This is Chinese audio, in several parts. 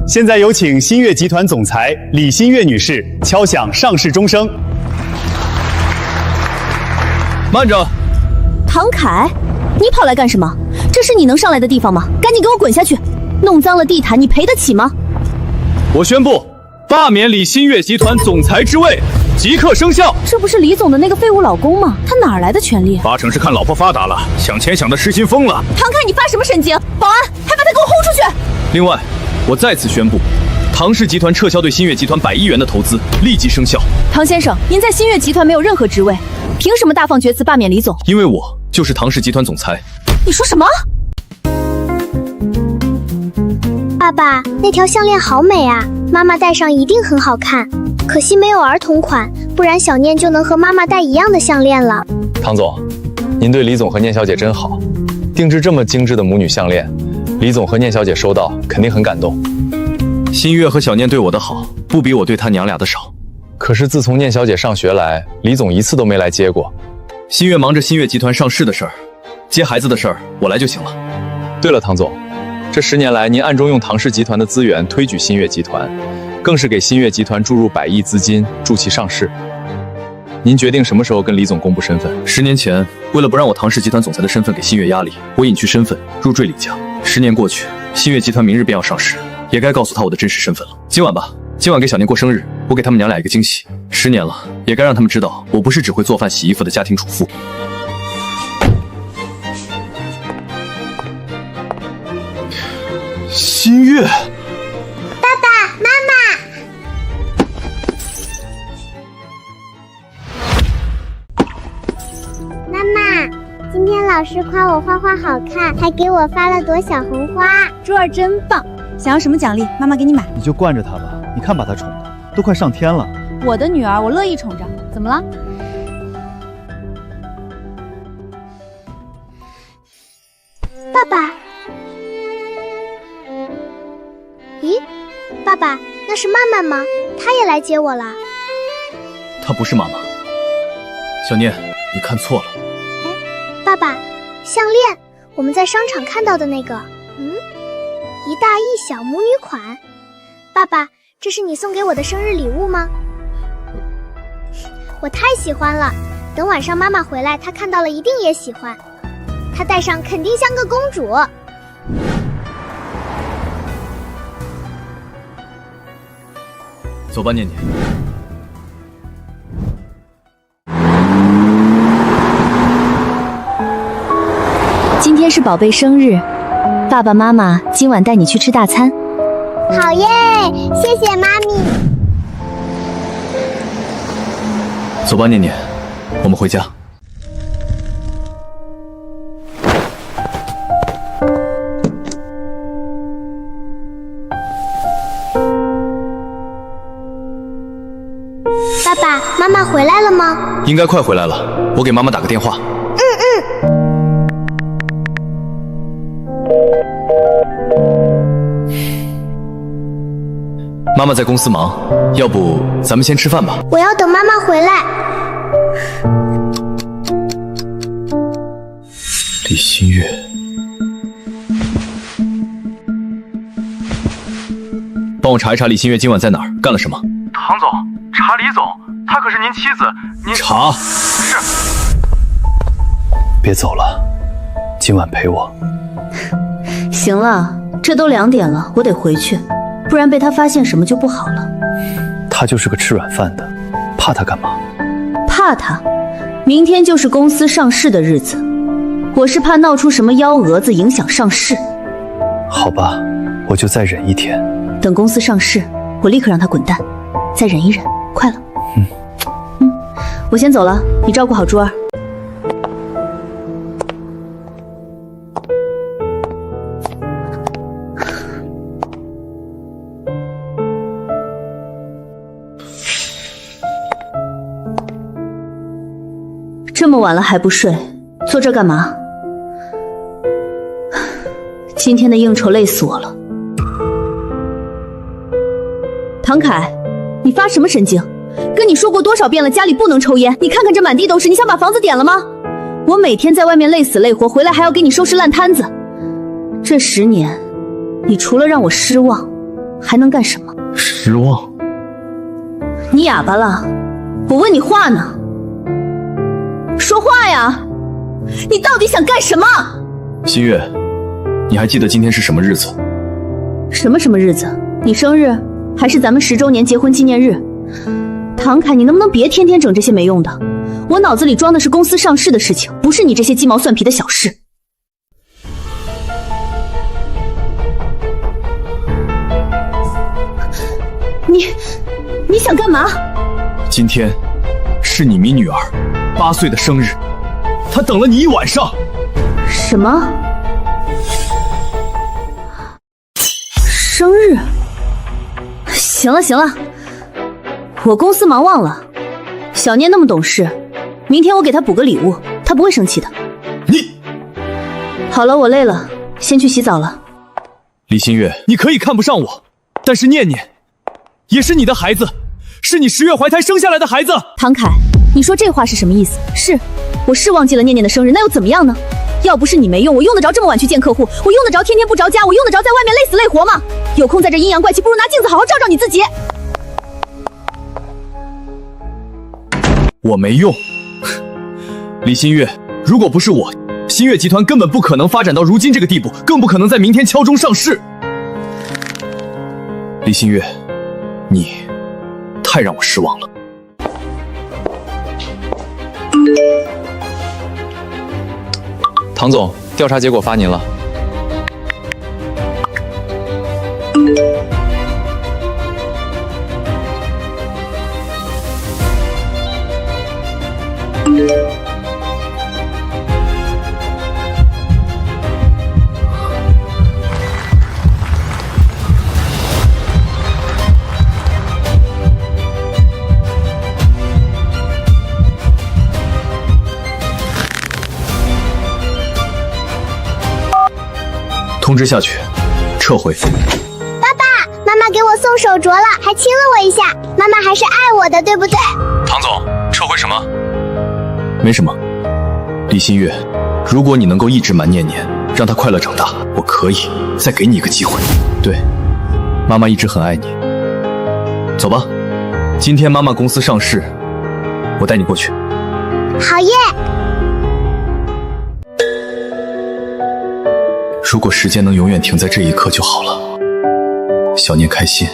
现在有请新月集团总裁李新月女士敲响上市钟声。慢着，唐凯，你跑来干什么？这是你能上来的地方吗？赶紧给我滚下去！弄脏了地毯，你赔得起吗？我宣布罢免李新月集团总裁之位，即刻生效。这不是李总的那个废物老公吗？他哪来的权利？八成是看老婆发达了，想钱想的失心疯了。唐凯，你发什么神经？保安，还把他给我轰出去！另外，我再次宣布，唐氏集团撤销对新月集团100亿元的投资，立即生效。唐先生，您在新月集团没有任何职位，凭什么大放厥词罢免李总？因为我就是唐氏集团总裁。你说什么？爸爸，那条项链好美啊，妈妈戴上一定很好看。可惜没有儿童款，不然小念就能和妈妈戴一样的项链了。唐总，您对李总和念小姐真好，定制这么精致的母女项链，李总和念小姐收到肯定很感动。新月和小念对我的好，不比我对他娘俩的少。可是自从念小姐上学来，李总一次都没来接过。新月忙着新月集团上市的事儿，接孩子的事儿我来就行了。对了，唐总，这10年来您暗中用唐氏集团的资源推举新月集团，更是给新月集团注入100亿资金，助其上市。您决定什么时候跟李总公布身份？10年前，为了不让我唐氏集团总裁的身份给新月压力，我隐去身份，入赘李家。10年过去，新月集团明日便要上市，也该告诉他我的真实身份了。今晚吧，今晚给小念过生日，我给他们娘俩一个惊喜。10年了，也该让他们知道，我不是只会做饭洗衣服的家庭主妇。新月，爸爸妈妈，妈妈，今天老师夸我画画好看，还给我发了朵小红花。珠儿真棒，想要什么奖励，妈妈给你买。你就惯着她吧，你看把她宠的，都快上天了。我的女儿，我乐意宠着，怎么了？爸爸。咦，爸爸，那是曼曼吗？她也来接我了。她不是妈妈。小念，你看错了。哎，爸爸，项链，我们在商场看到的那个。一大一小母女款。爸爸，这是你送给我的生日礼物吗？我太喜欢了，等晚上妈妈回来，她看到了一定也喜欢。她戴上肯定像个公主。走吧，念念。今天是宝贝生日，爸爸妈妈今晚带你去吃大餐。好耶，谢谢妈咪。走吧，念念，我们回家。爸爸妈妈回来了吗？应该快回来了，我给妈妈打个电话。妈妈在公司忙，要不咱们先吃饭吧？我要等妈妈回来。李新月，帮我查一查李新月今晚在哪儿，干了什么？唐总，查李总，她可是您妻子，您查。是。别走了，今晚陪我。行了，这都2点了，我得回去，不然被他发现什么就不好了。他就是个吃软饭的，怕他干嘛？怕他？明天就是公司上市的日子，我是怕闹出什么幺蛾子影响上市。好吧，我就再忍1天。等公司上市，我立刻让他滚蛋。再忍一忍，快了。我先走了，你照顾好珠儿。这么晚了还不睡，坐这干嘛？今天的应酬累死我了。唐凯，你发什么神经？跟你说过多少遍了，家里不能抽烟，你看看这满地都是，你想把房子点了吗？我每天在外面累死累活，回来还要给你收拾烂摊子。这10年，你除了让我失望，还能干什么？失望？你哑巴了？我问你话呢，说话呀！你到底想干什么？新月，你还记得今天是什么日子？什么日子？你生日，还是咱们10周年结婚纪念日？唐凯，你能不能别天天整这些没用的？我脑子里装的是公司上市的事情，不是你这些鸡毛蒜皮的小事。你想干嘛？今天是你咪女儿8岁的生日，她等了你1晚上。什么？生日？行了，我公司忙忘了。小念那么懂事，明天我给她补个礼物，她不会生气的。你……好了，我累了，先去洗澡了。李新月，你可以看不上我，但是念念也是你的孩子，是你10月怀胎生下来的孩子。唐凯，你说这话是什么意思？我是忘记了念念的生日，那又怎么样呢？要不是你没用，我用得着这么晚去见客户？我用得着天天不着家？我用得着在外面累死累活吗？有空在这阴阳怪气，不如拿镜子好好照照你自己。我没用。李新月，如果不是我，新月集团根本不可能发展到如今这个地步，更不可能在明天敲钟上市。李新月，你太让我失望了。唐总，调查结果发您了。通知下去，撤回。爸爸妈妈给我送手镯了，还亲了我一下，妈妈还是爱我的，对不对？唐总，撤回什么？没什么。李新月，如果你能够抑制满念念，让她快乐长大，我可以再给你一个机会。对，妈妈一直很爱你。走吧，今天妈妈公司上市，我带你过去。好耶！如果时间能永远停在这一刻就好了。小念开心，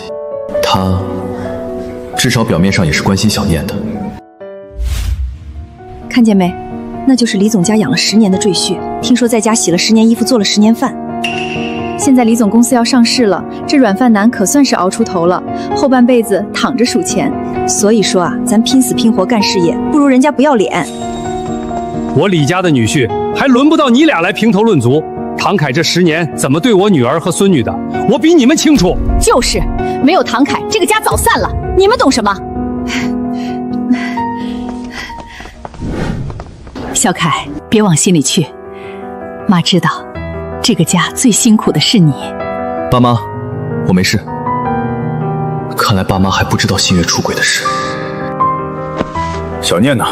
他至少表面上也是关心小念的。看见没？那就是李总家养了10年的赘婿，听说在家洗了10年衣服，做了10年饭。现在李总公司要上市了，这软饭男可算是熬出头了，后半辈子躺着数钱。所以说啊，咱拼死拼活干事业，不如人家不要脸。我李家的女婿，还轮不到你俩来评头论足。唐凯这10年怎么对我女儿和孙女的，我比你们清楚。就是，没有唐凯，这个家早散了。你们懂什么？小凯，别往心里去。妈知道，这个家最辛苦的是你。爸妈，我没事。看来爸妈还不知道新月出轨的事。小念呢？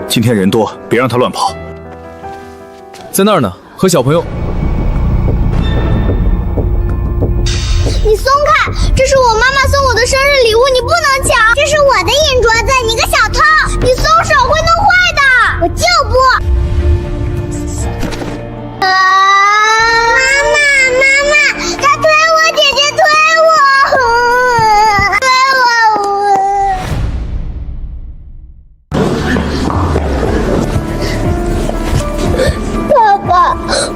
今天人多，别让她乱跑。在那儿呢，和小朋友。你松开！这是我妈妈送我的生日礼物，你不能抢！这是我的银镯子，你个小偷！你松手会弄坏的！我就不！妈妈，他推我，姐姐推我，爸爸，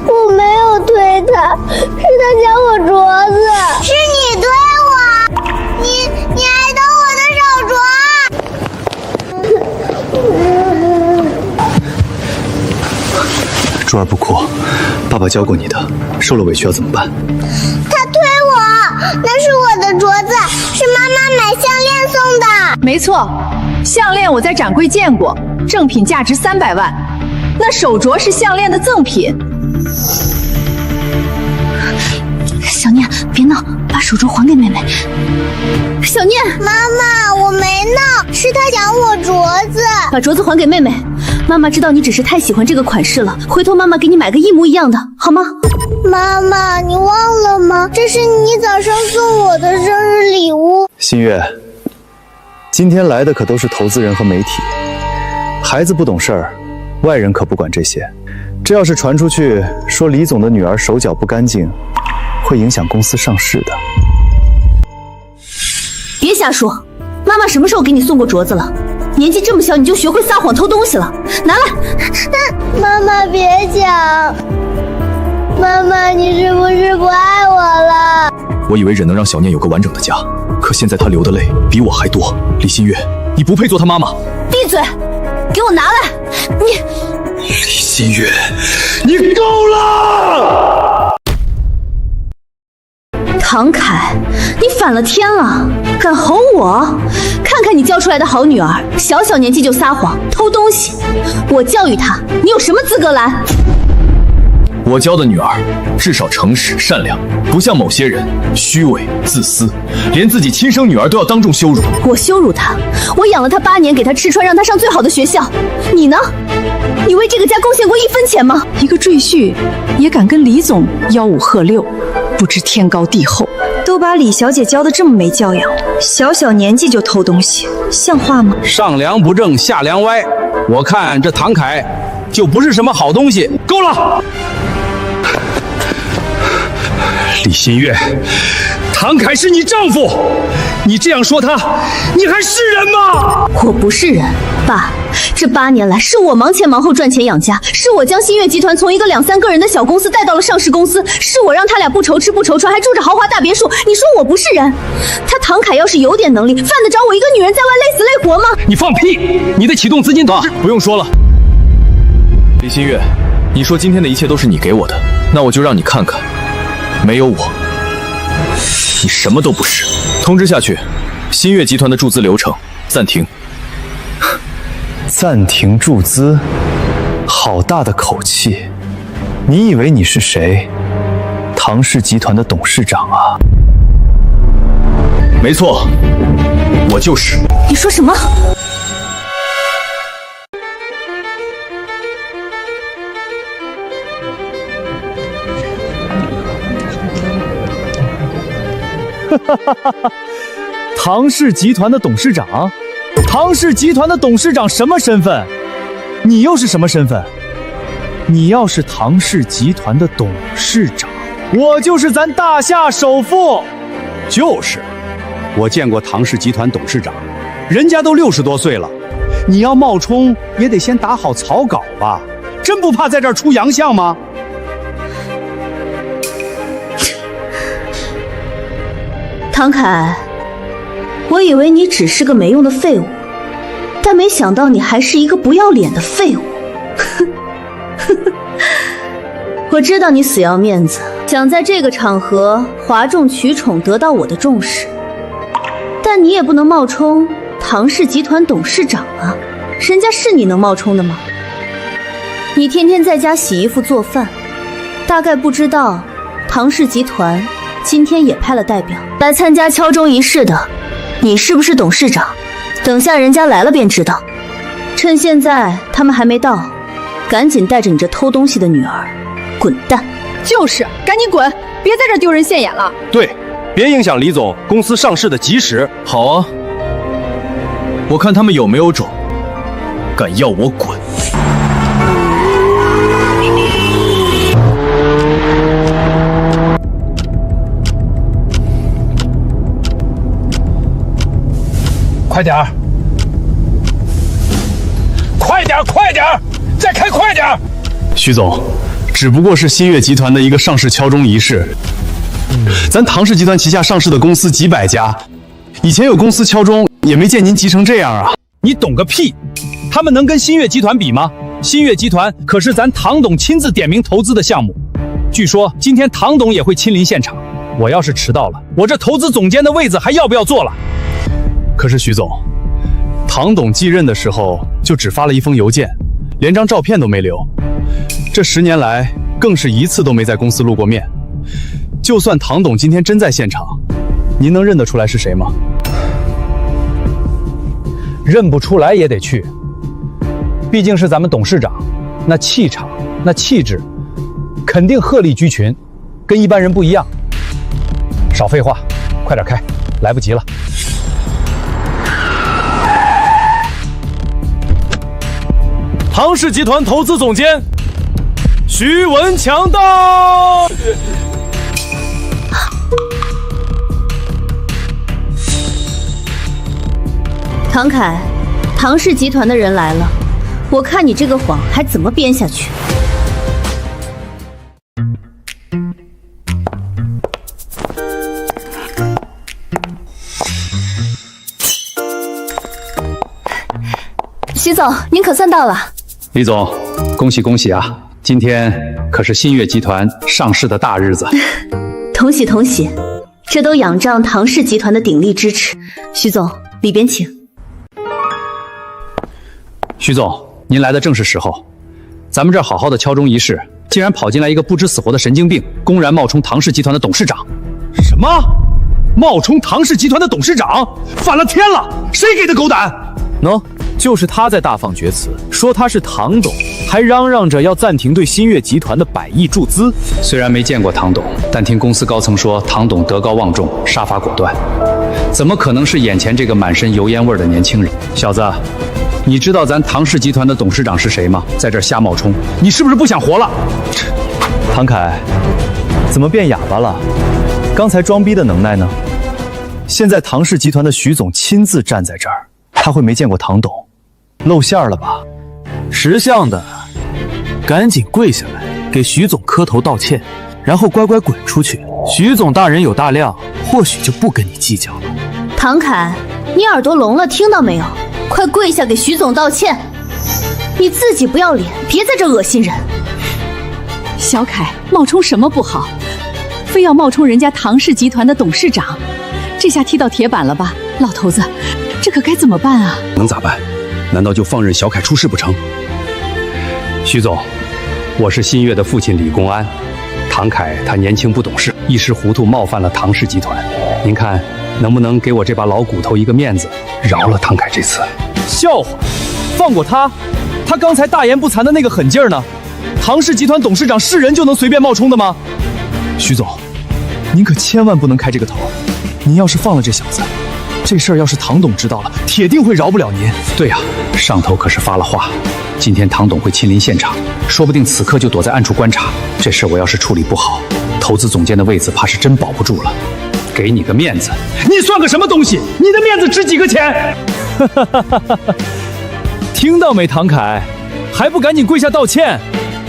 我没有推他，是他抢我镯子。是你推我，你还动我的手镯。珠儿不哭，爸爸教过你的，受了委屈要怎么办？他推我，那是我的镯子，是妈妈买项链送的。没错，项链我在展柜见过，正品价值300万。那手镯是项链的赠品。小念，别闹，把手镯还给妹妹。小念，妈妈，我没闹，是他抢我镯子。把镯子还给妹妹。妈妈知道你只是太喜欢这个款式了，回头妈妈给你买个一模一样的，好吗？妈妈，你忘了吗？这是你早上送我的生日礼物。新月，今天来的可都是投资人和媒体，孩子不懂事儿，外人可不管这些。这要是传出去，说李总的女儿手脚不干净，会影响公司上市的。别瞎说，妈妈什么时候给你送过镯子了？年纪这么小你就学会撒谎偷东西了，拿来！妈妈别讲，妈妈你是不是不爱我了？我以为忍能让小念有个完整的家，可现在她流的泪比我还多。李新月，你不配做她妈妈！闭嘴，给我拿来！你，李新月，你够了！唐凯，你反了天了，敢吼我？看看你教出来的好女儿，小小年纪就撒谎偷东西，我教育她，你有什么资格来？我教的女儿至少诚实善良，不像某些人虚伪自私，连自己亲生女儿都要当众羞辱。我羞辱她，我养了她8年，给她吃穿，让她上最好的学校。你呢？你为这个家贡献过1分钱吗？一个赘婿也敢跟李总吆五喝六，不知天高地厚。都把李小姐教得这么没教养，小小年纪就偷东西，像话吗？上梁不正下梁歪，我看这唐凯就不是什么好东西。够了！李新月，唐凯是你丈夫，你这样说他，你还是人吗？我不是人，爸。这8年来，是我忙前忙后赚钱养家，是我将新月集团从一个2、3个人的小公司带到了上市公司，是我让他俩不愁吃不愁穿，还住着豪华大别墅。你说我不是人？他唐凯要是有点能力，犯得着我一个女人在外累死累活吗？你放屁！你的启动资金都不用说了。李新月，你说今天的一切都是你给我的，那我就让你看看，没有我，你什么都不是。通知下去，新月集团的注资流程暂停。暂停注资，好大的口气！你以为你是谁？唐氏集团的董事长啊？没错，我就是。你说什么？唐氏集团的董事长？唐氏集团的董事长什么身份？你又是什么身份？你要是唐氏集团的董事长，我就是咱大夏首富。就是，我见过唐氏集团董事长，人家都60多岁了，你要冒充也得先打好草稿吧？真不怕在这儿出洋相吗？唐凯，我以为你只是个没用的废物，但没想到你还是一个不要脸的废物。我知道你死要面子，想在这个场合哗众取宠得到我的重视，但你也不能冒充唐氏集团董事长啊，人家是你能冒充的吗？你天天在家洗衣服做饭，大概不知道唐氏集团今天也派了代表来参加敲钟仪式的，你是不是董事长？等下人家来了便知道。趁现在他们还没到，赶紧带着你这偷东西的女儿滚蛋！就是，赶紧滚，别在这丢人现眼了。对，别影响李总公司上市的吉时。好啊，我看他们有没有种，敢要我滚！快点儿！快点儿！快点儿！再开快点儿！徐总，只不过是新月集团的一个上市敲钟仪式。咱唐氏集团旗下上市的公司几百家，以前有公司敲钟，也没见您急成这样啊！你懂个屁！他们能跟新月集团比吗？新月集团可是咱唐董亲自点名投资的项目，据说今天唐董也会亲临现场。我要是迟到了，我这投资总监的位子还要不要做了？可是徐总，唐董继任的时候就只发了1封邮件，连张照片都没留。这10年来，更是一次都没在公司露过面。就算唐董今天真在现场，您能认得出来是谁吗？认不出来也得去。毕竟是咱们董事长，那气场、那气质，肯定鹤立鸡群，跟一般人不一样。少废话，快点开，来不及了。唐氏集团投资总监徐文强到。唐凯，唐氏集团的人来了，我看你这个谎还怎么编下去？徐总，您可算到了。李总，恭喜恭喜啊！今天可是新月集团上市的大日子。同喜同喜，这都仰仗唐氏集团的鼎力支持。徐总，里边请。徐总，您来的正是时候。咱们这儿好好的敲钟仪式，竟然跑进来一个不知死活的神经病，公然冒充唐氏集团的董事长。什么？冒充唐氏集团的董事长？反了天了！谁给的狗胆？喏，就是他在大放厥词，说他是唐董，还嚷嚷着要暂停对新月集团的100亿注资。虽然没见过唐董，但听公司高层说唐董德高望重，杀伐果断，怎么可能是眼前这个满身油烟味的年轻人？小子，你知道咱唐氏集团的董事长是谁吗？在这儿瞎冒充，你是不是不想活了？唐凯，怎么变哑巴了？刚才装逼的能耐呢？现在唐氏集团的徐总亲自站在这儿，他会没见过唐董？露馅了吧？识相的，赶紧跪下来给徐总磕头道歉，然后乖乖滚出去。徐总大人有大量，或许就不跟你计较了。唐凯，你耳朵聋了，听到没有？快跪下给徐总道歉！你自己不要脸，别在这恶心人。小凯，冒充什么不好，非要冒充人家唐氏集团的董事长，这下踢到铁板了吧？老头子，这可该怎么办啊？能咋办？难道就放任小凯出事不成？徐总，我是新月的父亲李公安，唐凯他年轻不懂事，一时糊涂冒犯了唐氏集团，您看能不能给我这把老骨头一个面子，饶了唐凯这次？笑话，放过他？他刚才大言不惭的那个狠劲儿呢？唐氏集团董事长是人就能随便冒充的吗？徐总，您可千万不能开这个头，您要是放了这小子，这事儿要是唐董知道了，铁定会饶不了您。对呀，上头可是发了话，今天唐董会亲临现场，说不定此刻就躲在暗处观察。这事我要是处理不好，投资总监的位子怕是真保不住了。给你个面子，你算个什么东西？你的面子值几个钱？听到没，唐凯，还不赶紧跪下道歉？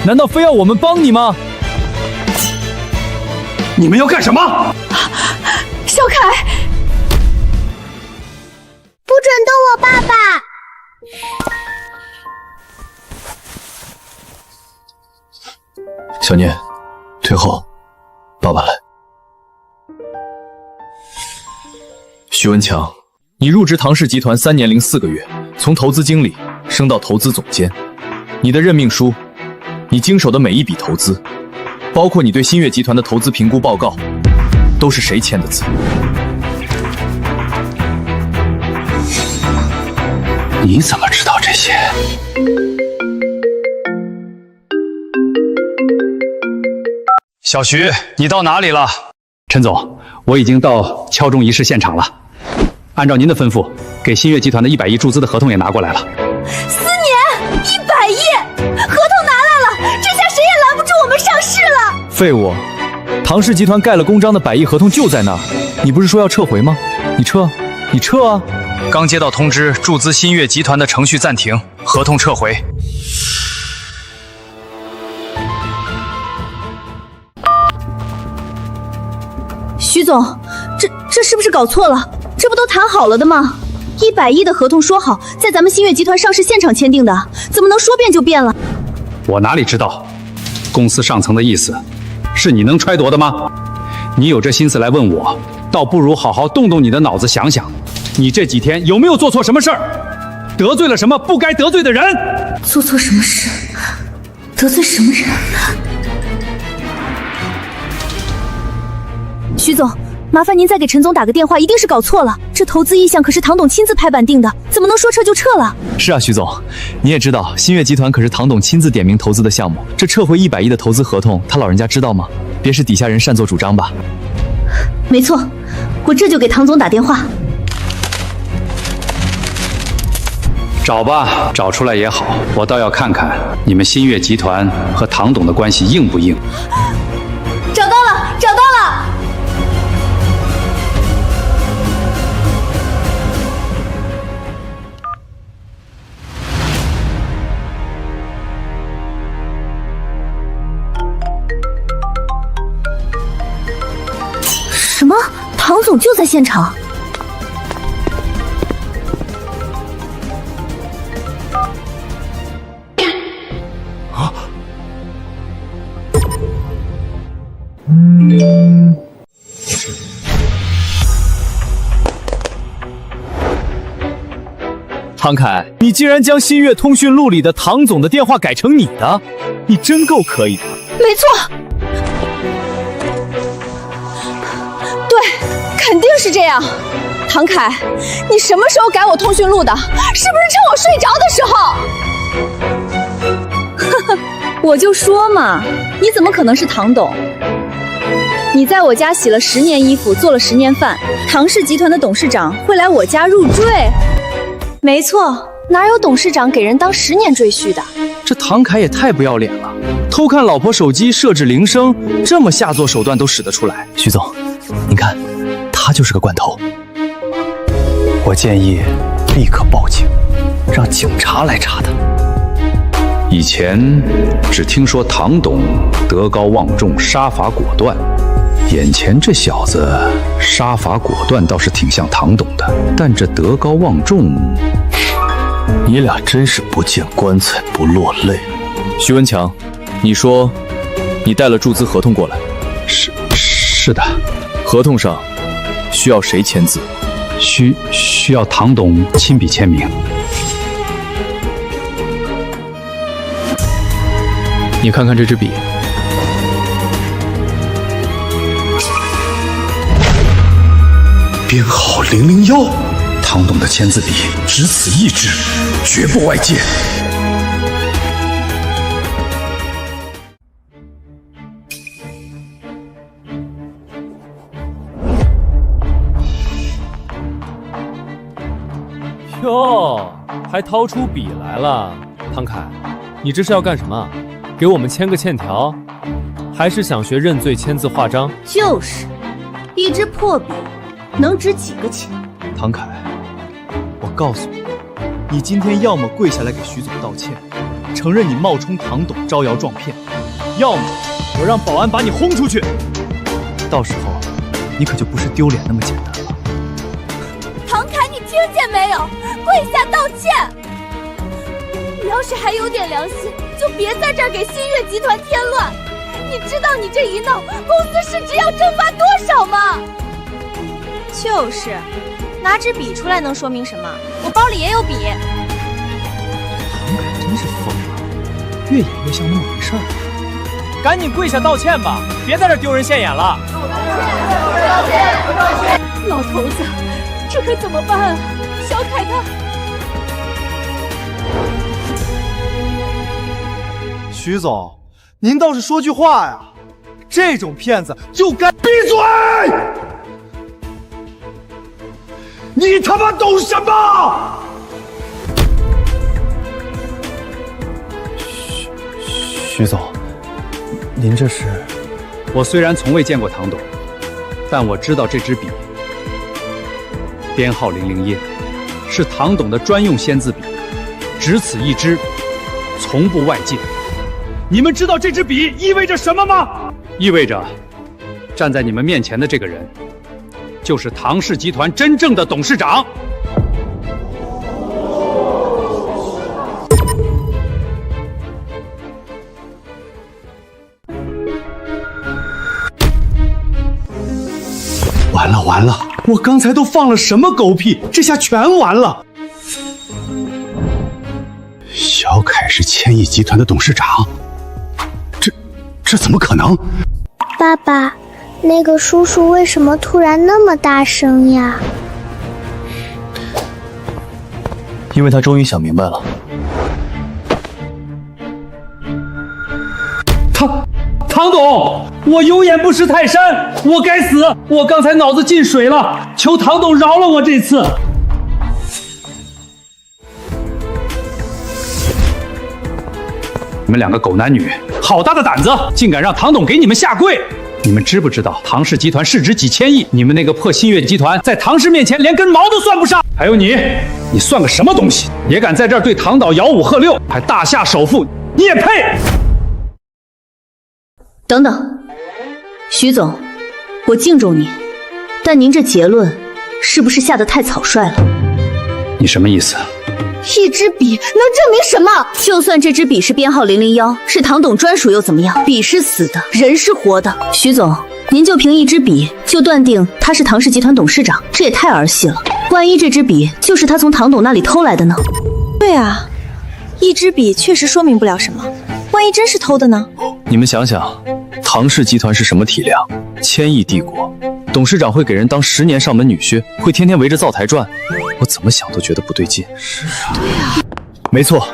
难道非要我们帮你吗？你们要干什么？小凯，不准动我爸爸！小念，退后，爸爸来。徐文强，你入职唐氏集团3年零4个月，从投资经理升到投资总监。你的任命书，你经手的每一笔投资，包括你对新月集团的投资评估报告，都是谁签的字？你怎么知道这些？小徐，你到哪里了？陈总，我已经到敲钟仪式现场了。按照您的吩咐，给新月集团的100亿注资的合同也拿过来了。4年100亿，合同拿来了，这下谁也拦不住我们上市了。废物，唐氏集团盖了公章的100亿合同就在那儿，你不是说要撤回吗？你撤啊！刚接到通知，注资新月集团的程序暂停，合同撤回。徐总，这是不是搞错了？这不都谈好了的吗？100亿的合同说好在咱们新月集团上市现场签订的，怎么能说变就变了？我哪里知道，公司上层的意思是你能揣度的吗？你有这心思来问我，倒不如好好动动你的脑子想想，你这几天有没有做错什么事儿？得罪了什么不该得罪的人？做错什么事？得罪什么人？徐总，麻烦您再给陈总打个电话，一定是搞错了。这投资意向可是唐董亲自拍板定的，怎么能说撤就撤了？是啊，徐总，你也知道，新月集团可是唐董亲自点名投资的项目，这撤回100亿的投资合同，他老人家知道吗？别是底下人擅作主张吧？没错，我这就给唐总打电话。找吧，找出来也好，我倒要看看你们新月集团和唐董的关系硬不硬。找到了，找到了！什么？唐总就在现场？唐凯，你竟然将新月通讯录里的唐总的电话改成你的，你真够可以的。没错，对，肯定是这样。唐凯，你什么时候改我通讯录的？是不是趁我睡着的时候？呵呵，我就说嘛，你怎么可能是唐董？你在我家洗了10年衣服，做了10年饭，唐氏集团的董事长会来我家入赘？没错，哪有董事长给人当10年赘婿的？这唐凯也太不要脸了，偷看老婆手机设置铃声，这么下作手段都使得出来。徐总，您看，他就是个惯头。我建议立刻报警，让警察来查他。以前只听说唐董德高望重，杀伐果断，眼前这小子杀伐果断倒是挺像唐董的，但这德高望重，你俩真是不见棺材不落泪。徐文强，你说你带了注资合同过来？是的。合同上需要谁签字？需要唐董亲笔签名。你看看这支笔，编号001，唐董的签字笔只此一支，绝不外借。哟，还掏出笔来了，唐凯，你这是要干什么？给我们签个欠条，还是想学认罪签字画章？就是，一支破笔能值几个钱？唐凯，我告诉你，你今天要么跪下来给徐总道歉，承认你冒充唐董招摇撞骗，要么我让保安把你轰出去。到时候你可就不是丢脸那么简单了。唐凯，你听见没有？跪下道歉！你要是还有点良心，就别在这儿给新月集团添乱。你知道你这一闹，公司市值要蒸发多少吗？就是，拿支笔出来能说明什么？我包里也有笔。唐凯真是疯了，越演越像那么回事儿。赶紧跪下道歉吧，别在这丢人现眼了。道歉！老头子，这可怎么办啊？小凯他……徐总，您倒是说句话呀！这种骗子就该闭嘴！你他妈懂什么？徐总，您这是……我虽然从未见过唐董，但我知道这支笔编号001，是唐董的专用签字笔，只此一支，从不外借。你们知道这支笔意味着什么吗？意味着，站在你们面前的这个人，就是唐氏集团真正的董事长。完了！我刚才都放了什么狗屁，这下全完了。小凯是千亿集团的董事长，这怎么可能？爸爸，那个叔叔为什么突然那么大声呀？因为他终于想明白了。唐董，我有眼不识泰山，我该死，我刚才脑子进水了，求唐董饶了我这次。你们两个狗男女，好大的胆子，竟敢让唐董给你们下跪！你们知不知道唐氏集团市值几千亿？你们那个破新月集团在唐氏面前连根毛都算不上。还有你算个什么东西？也敢在这儿对唐岛吆五喝六，还大夏首富，你也配？等等，徐总，我敬重您，但您这结论是不是下得太草率了？你什么意思？一支笔能证明什么？就算这支笔是编号001，是唐董专属又怎么样？笔是死的，人是活的。徐总，您就凭一支笔就断定他是唐氏集团董事长，这也太儿戏了。万一这支笔就是他从唐董那里偷来的呢？对啊，一支笔确实说明不了什么，万一真是偷的呢？你们想想，唐氏集团是什么体量？1000亿帝国，董事长会给人当10年上门女婿，会天天围着灶台转，我怎么想都觉得不对劲。是啊，对啊，没错，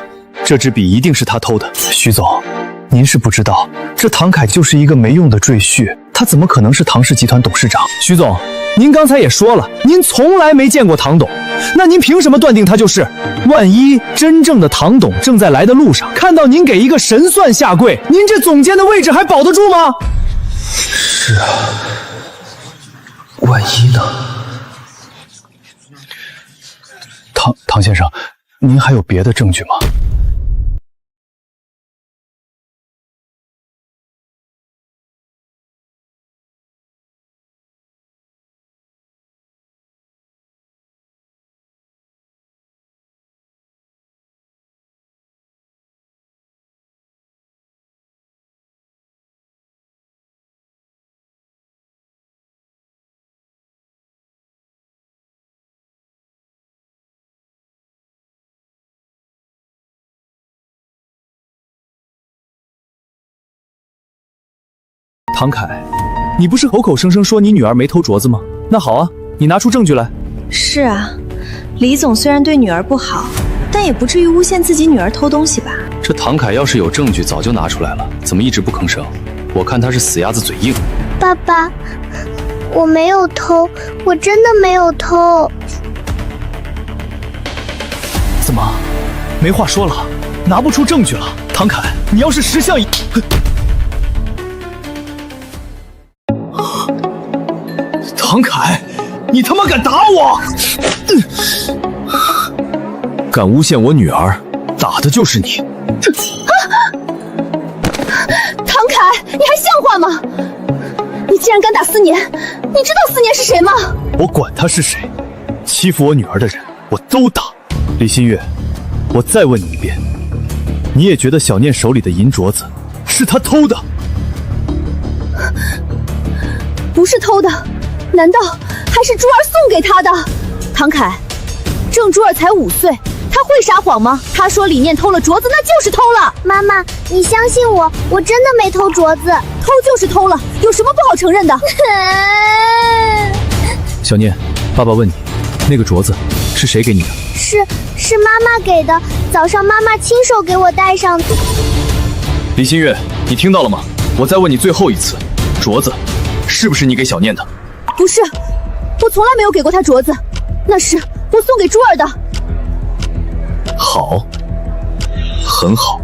这支笔一定是他偷的。徐总，您是不知道，这唐凯就是一个没用的赘婿，他怎么可能是唐氏集团董事长？徐总，您刚才也说了，您从来没见过唐董，那您凭什么断定他就是？万一真正的唐董正在来的路上，看到您给一个神算下跪，您这总监的位置还保得住吗？是啊，万一呢？唐先生，您还有别的证据吗？唐凯，你不是口口声声说你女儿没偷镯子吗？那好啊，你拿出证据来。是啊，李总虽然对女儿不好，但也不至于诬陷自己女儿偷东西吧？这唐凯要是有证据，早就拿出来了，怎么一直不吭声？我看他是死鸭子嘴硬。爸爸，我没有偷，我真的没有偷。怎么，没话说了？拿不出证据了？唐凯，你要是识相一……唐凯，你他妈敢打我！敢诬陷我女儿，打的就是你！唐凯，你还像话吗？你竟然敢打思年，你知道思年是谁吗？我管他是谁，欺负我女儿的人，我都打。李新月，我再问你一遍，你也觉得小念手里的银镯子是她偷的？不是偷的。难道还是珠儿送给他的？唐凯，郑珠儿才5岁，他会撒谎吗？他说李念偷了镯子，那就是偷了。妈妈，你相信我，我真的没偷镯子。偷就是偷了，有什么不好承认的？小念，爸爸问你，那个镯子是谁给你的？是妈妈给的，早上妈妈亲手给我戴上的。李新月，你听到了吗？我再问你最后一次，镯子是不是你给小念的？不是，我从来没有给过他镯子，那是我送给珠儿的。好，很好。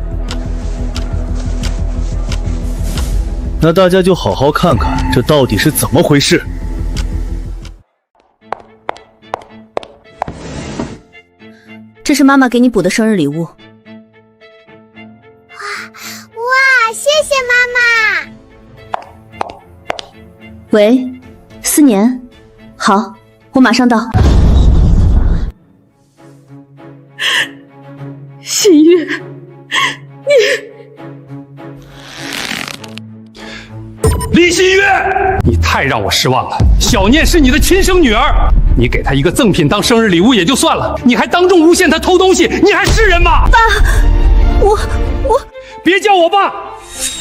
那大家就好好看看这到底是怎么回事。这是妈妈给你补的生日礼物。哇，谢谢妈妈。喂，思年，好，我马上到。新月，李新月，你太让我失望了。小念是你的亲生女儿，你给她一个赠品当生日礼物也就算了，你还当众诬陷她偷东西，你还是人吗？爸，我别叫我爸，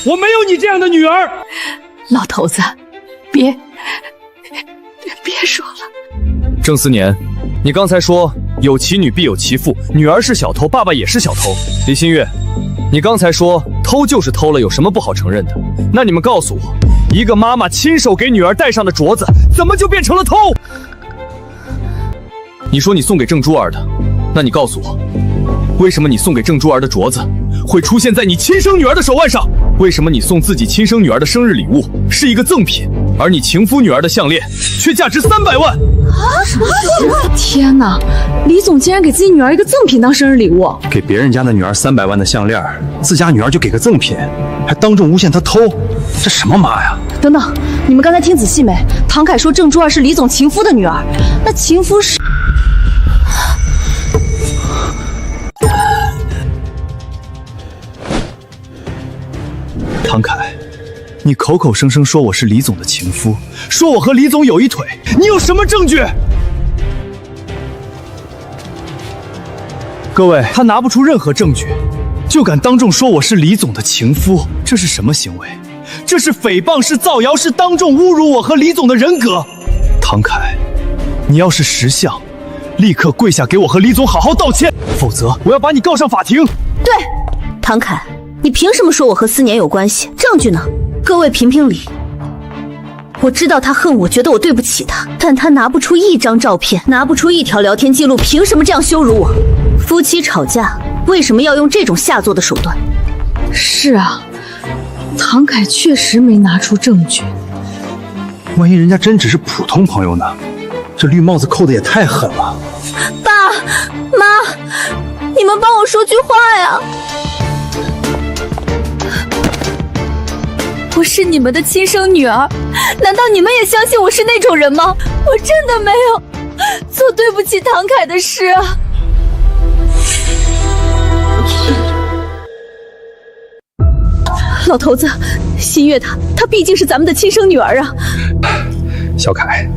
我没有你这样的女儿。老头子，别说了。郑思年，你刚才说有其女必有其父，女儿是小偷，爸爸也是小偷。李新月，你刚才说偷就是偷了，有什么不好承认的？那你们告诉我，一个妈妈亲手给女儿戴上的镯子，怎么就变成了偷？你说你送给郑珠儿的，那你告诉我，为什么你送给郑珠儿的镯子会出现在你亲生女儿的手腕上？为什么你送自己亲生女儿的生日礼物是一个赠品，而你情夫女儿的项链却价值300万？天哪！李总竟然给自己女儿一个赠品当生日礼物，给别人家的女儿300万的项链，自家女儿就给个赠品，还当众诬陷她偷，这什么妈呀？等等，你们刚才听仔细没？唐凯说郑珠儿是李总情夫的女儿，那情夫是……唐凯，你口口声声说我是李总的情夫，说我和李总有一腿，你有什么证据？各位，他拿不出任何证据，就敢当众说我是李总的情夫，这是什么行为？这是诽谤，是造谣，是当众侮辱我和李总的人格。唐凯，你要是识相，立刻跪下给我和李总好好道歉，否则我要把你告上法庭。对，唐凯，你凭什么说我和思年有关系？证据呢？各位评评理。我知道他恨我，觉得我对不起他，但他拿不出一张照片，拿不出一条聊天记录，凭什么这样羞辱我？夫妻吵架为什么要用这种下作的手段？是啊，唐凯确实没拿出证据。万一人家真只是普通朋友呢？这绿帽子扣的也太狠了。爸妈，你们帮我说句话呀！我是你们的亲生女儿，难道你们也相信我是那种人吗？我真的没有做对不起唐凯的事啊！老头子，新月她毕竟是咱们的亲生女儿啊！小凯，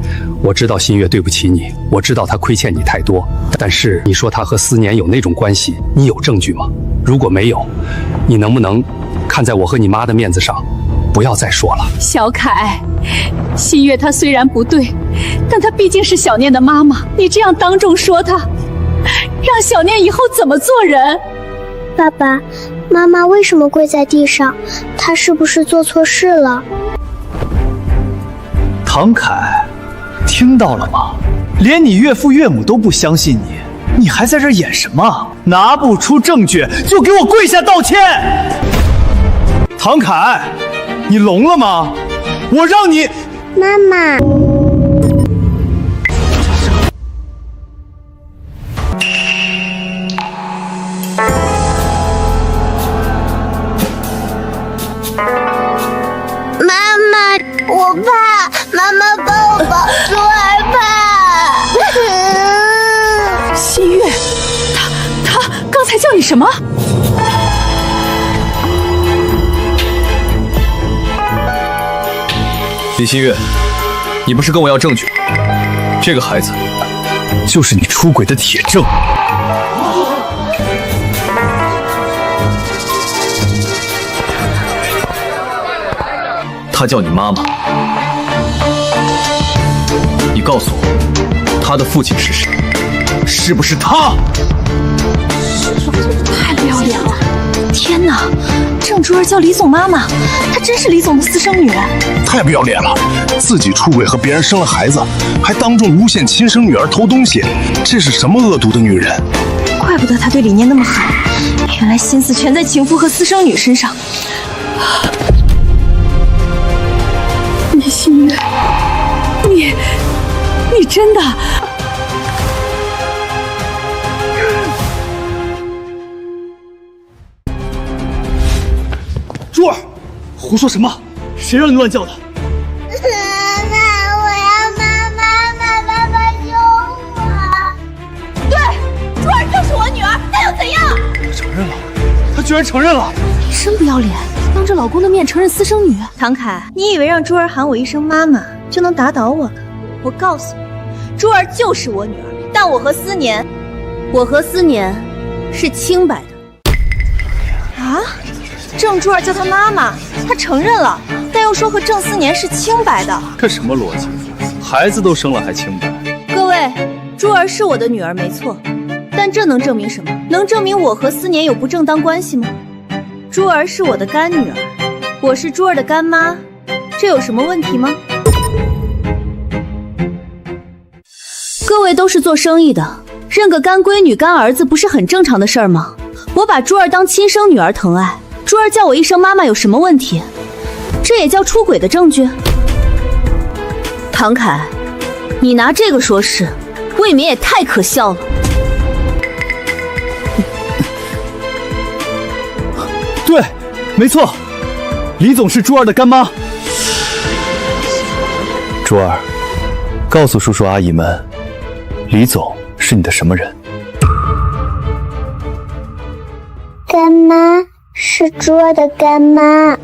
我知道新月对不起你，我知道她亏欠你太多，但是你说她和思年有那种关系，你有证据吗？如果没有，你能不能看在我和你妈的面子上，不要再说了？小凯，新月她虽然不对，但她毕竟是小念的妈妈，你这样当众说她，让小念以后怎么做人？爸爸妈妈为什么跪在地上？她是不是做错事了？唐凯，听到了吗？连你岳父岳母都不相信你，你还在这演什么？拿不出证据就给我跪下道歉！唐凯，你聋了吗？我让你……妈妈。妈妈，我怕，妈妈抱我，我害怕。新月，他刚才叫你什么？李新月，你不是跟我要证据吗？这个孩子就是你出轨的铁证。她叫你妈妈，你告诉我，她的父亲是谁？是不是他？太不要脸了！天哪，郑珠儿叫李总妈妈，她真是李总的私生女。太不要脸了！自己出轨和别人生了孩子，还当众诬陷亲生女儿偷东西，这是什么恶毒的女人？怪不得她对李念那么狠，原来心思全在情夫和私生女身上。李新月，你真的……珠儿，胡说什么？谁让你乱叫的？妈妈，我要妈妈，爸爸救我！对，珠儿就是我女儿，那又怎样？承认了，他居然承认了！真不要脸，当着老公的面承认私生女。唐凯，你以为让珠儿喊我一声妈妈就能打倒我了？我告诉你，珠儿就是我女儿，但我和思年是清白的。啊？郑珠儿叫她妈妈，她承认了，但又说和郑思年是清白的，这什么逻辑？孩子都生了还清白？各位，珠儿是我的女儿没错，但这能证明什么？能证明我和思年有不正当关系吗？珠儿是我的干女儿，我是珠儿的干妈，这有什么问题吗？各位都是做生意的，认个干闺女、干儿子不是很正常的事儿吗？我把珠儿当亲生女儿疼爱，珠儿叫我一声妈妈有什么问题？这也叫出轨的证据？唐凯，你拿这个说事，未免也太可笑了。对，没错，李总是珠儿的干妈。珠儿，告诉叔叔阿姨们，李总是你的什么人？干妈是珠儿的干妈。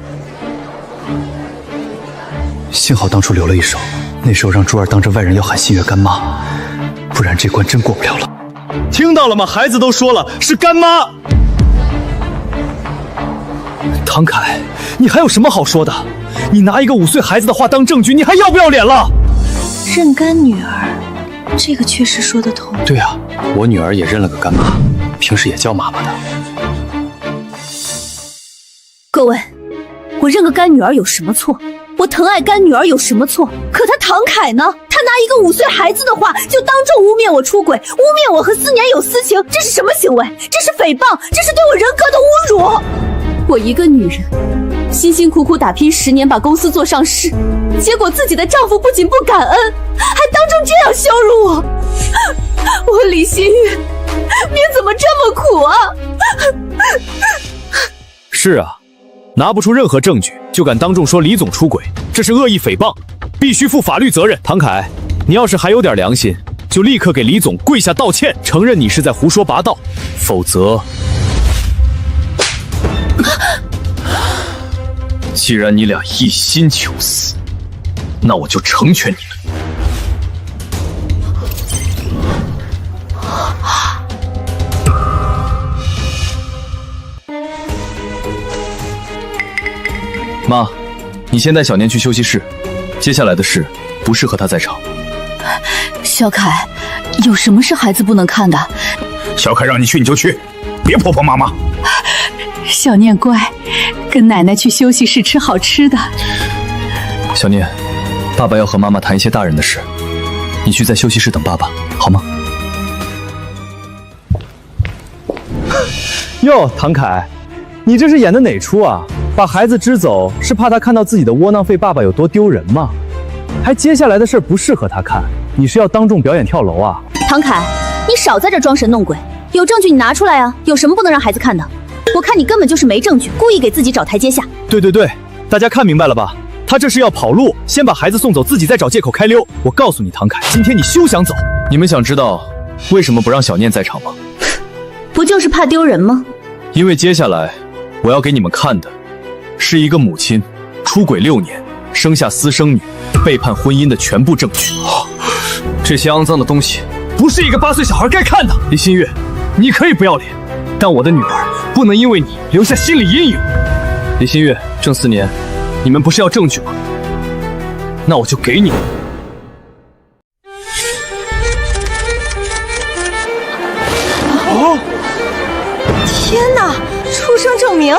幸好当初留了一手，那时候让珠儿当着外人要喊新月干妈，不然这关真过不了了。听到了吗？孩子都说了是干妈。唐凯，你还有什么好说的？你拿一个5岁孩子的话当证据，你还要不要脸了？认干女儿，这个确实说得通。对啊，我女儿也认了个干妈，平时也叫妈妈的。各位，我认个干女儿有什么错？我疼爱干女儿有什么错？可他唐凯呢？他拿一个5岁孩子的话就当众污蔑我出轨，污蔑我和思年有私情，这是什么行为？这是诽谤，这是对我人格的侮辱！我一个女人，辛辛苦苦打拼10年把公司做上市，结果自己的丈夫不仅不感恩，还当众这样羞辱我。我李新月，命怎么这么苦啊？是啊，拿不出任何证据就敢当众说李总出轨，这是恶意诽谤，必须负法律责任。唐凯，你要是还有点良心，就立刻给李总跪下道歉，承认你是在胡说八道，否则……既然你俩一心求死，那我就成全你们。妈，你先带小念去休息室，接下来的事不适合他在场。小凯，有什么是孩子不能看的？小凯让你去你就去，别婆婆妈妈。小念乖，跟奶奶去休息室吃好吃的。小念，爸爸要和妈妈谈一些大人的事，你去在休息室等爸爸，好吗？哟，唐凯，你这是演的哪出啊？把孩子支走是怕他看到自己的窝囊废爸爸有多丢人吗？还接下来的事不适合他看，你是要当众表演跳楼啊？唐凯，你少在这装神弄鬼，有证据你拿出来啊！有什么不能让孩子看的？我看你根本就是没证据，故意给自己找台阶下。对对对，大家看明白了吧？他这是要跑路，先把孩子送走，自己再找借口开溜。我告诉你，唐凯，今天你休想走。你们想知道为什么不让小念在场吗？不就是怕丢人吗？因为接下来我要给你们看的是一个母亲出轨6年，生下私生女，背叛婚姻的全部证据。这些肮脏的东西不是一个8岁小孩该看的。李新月，你可以不要脸，但我的女儿不能因为你留下心理阴影。李新月、郑思年，你们不是要证据吗？那我就给你们。哦！天哪！出生证明，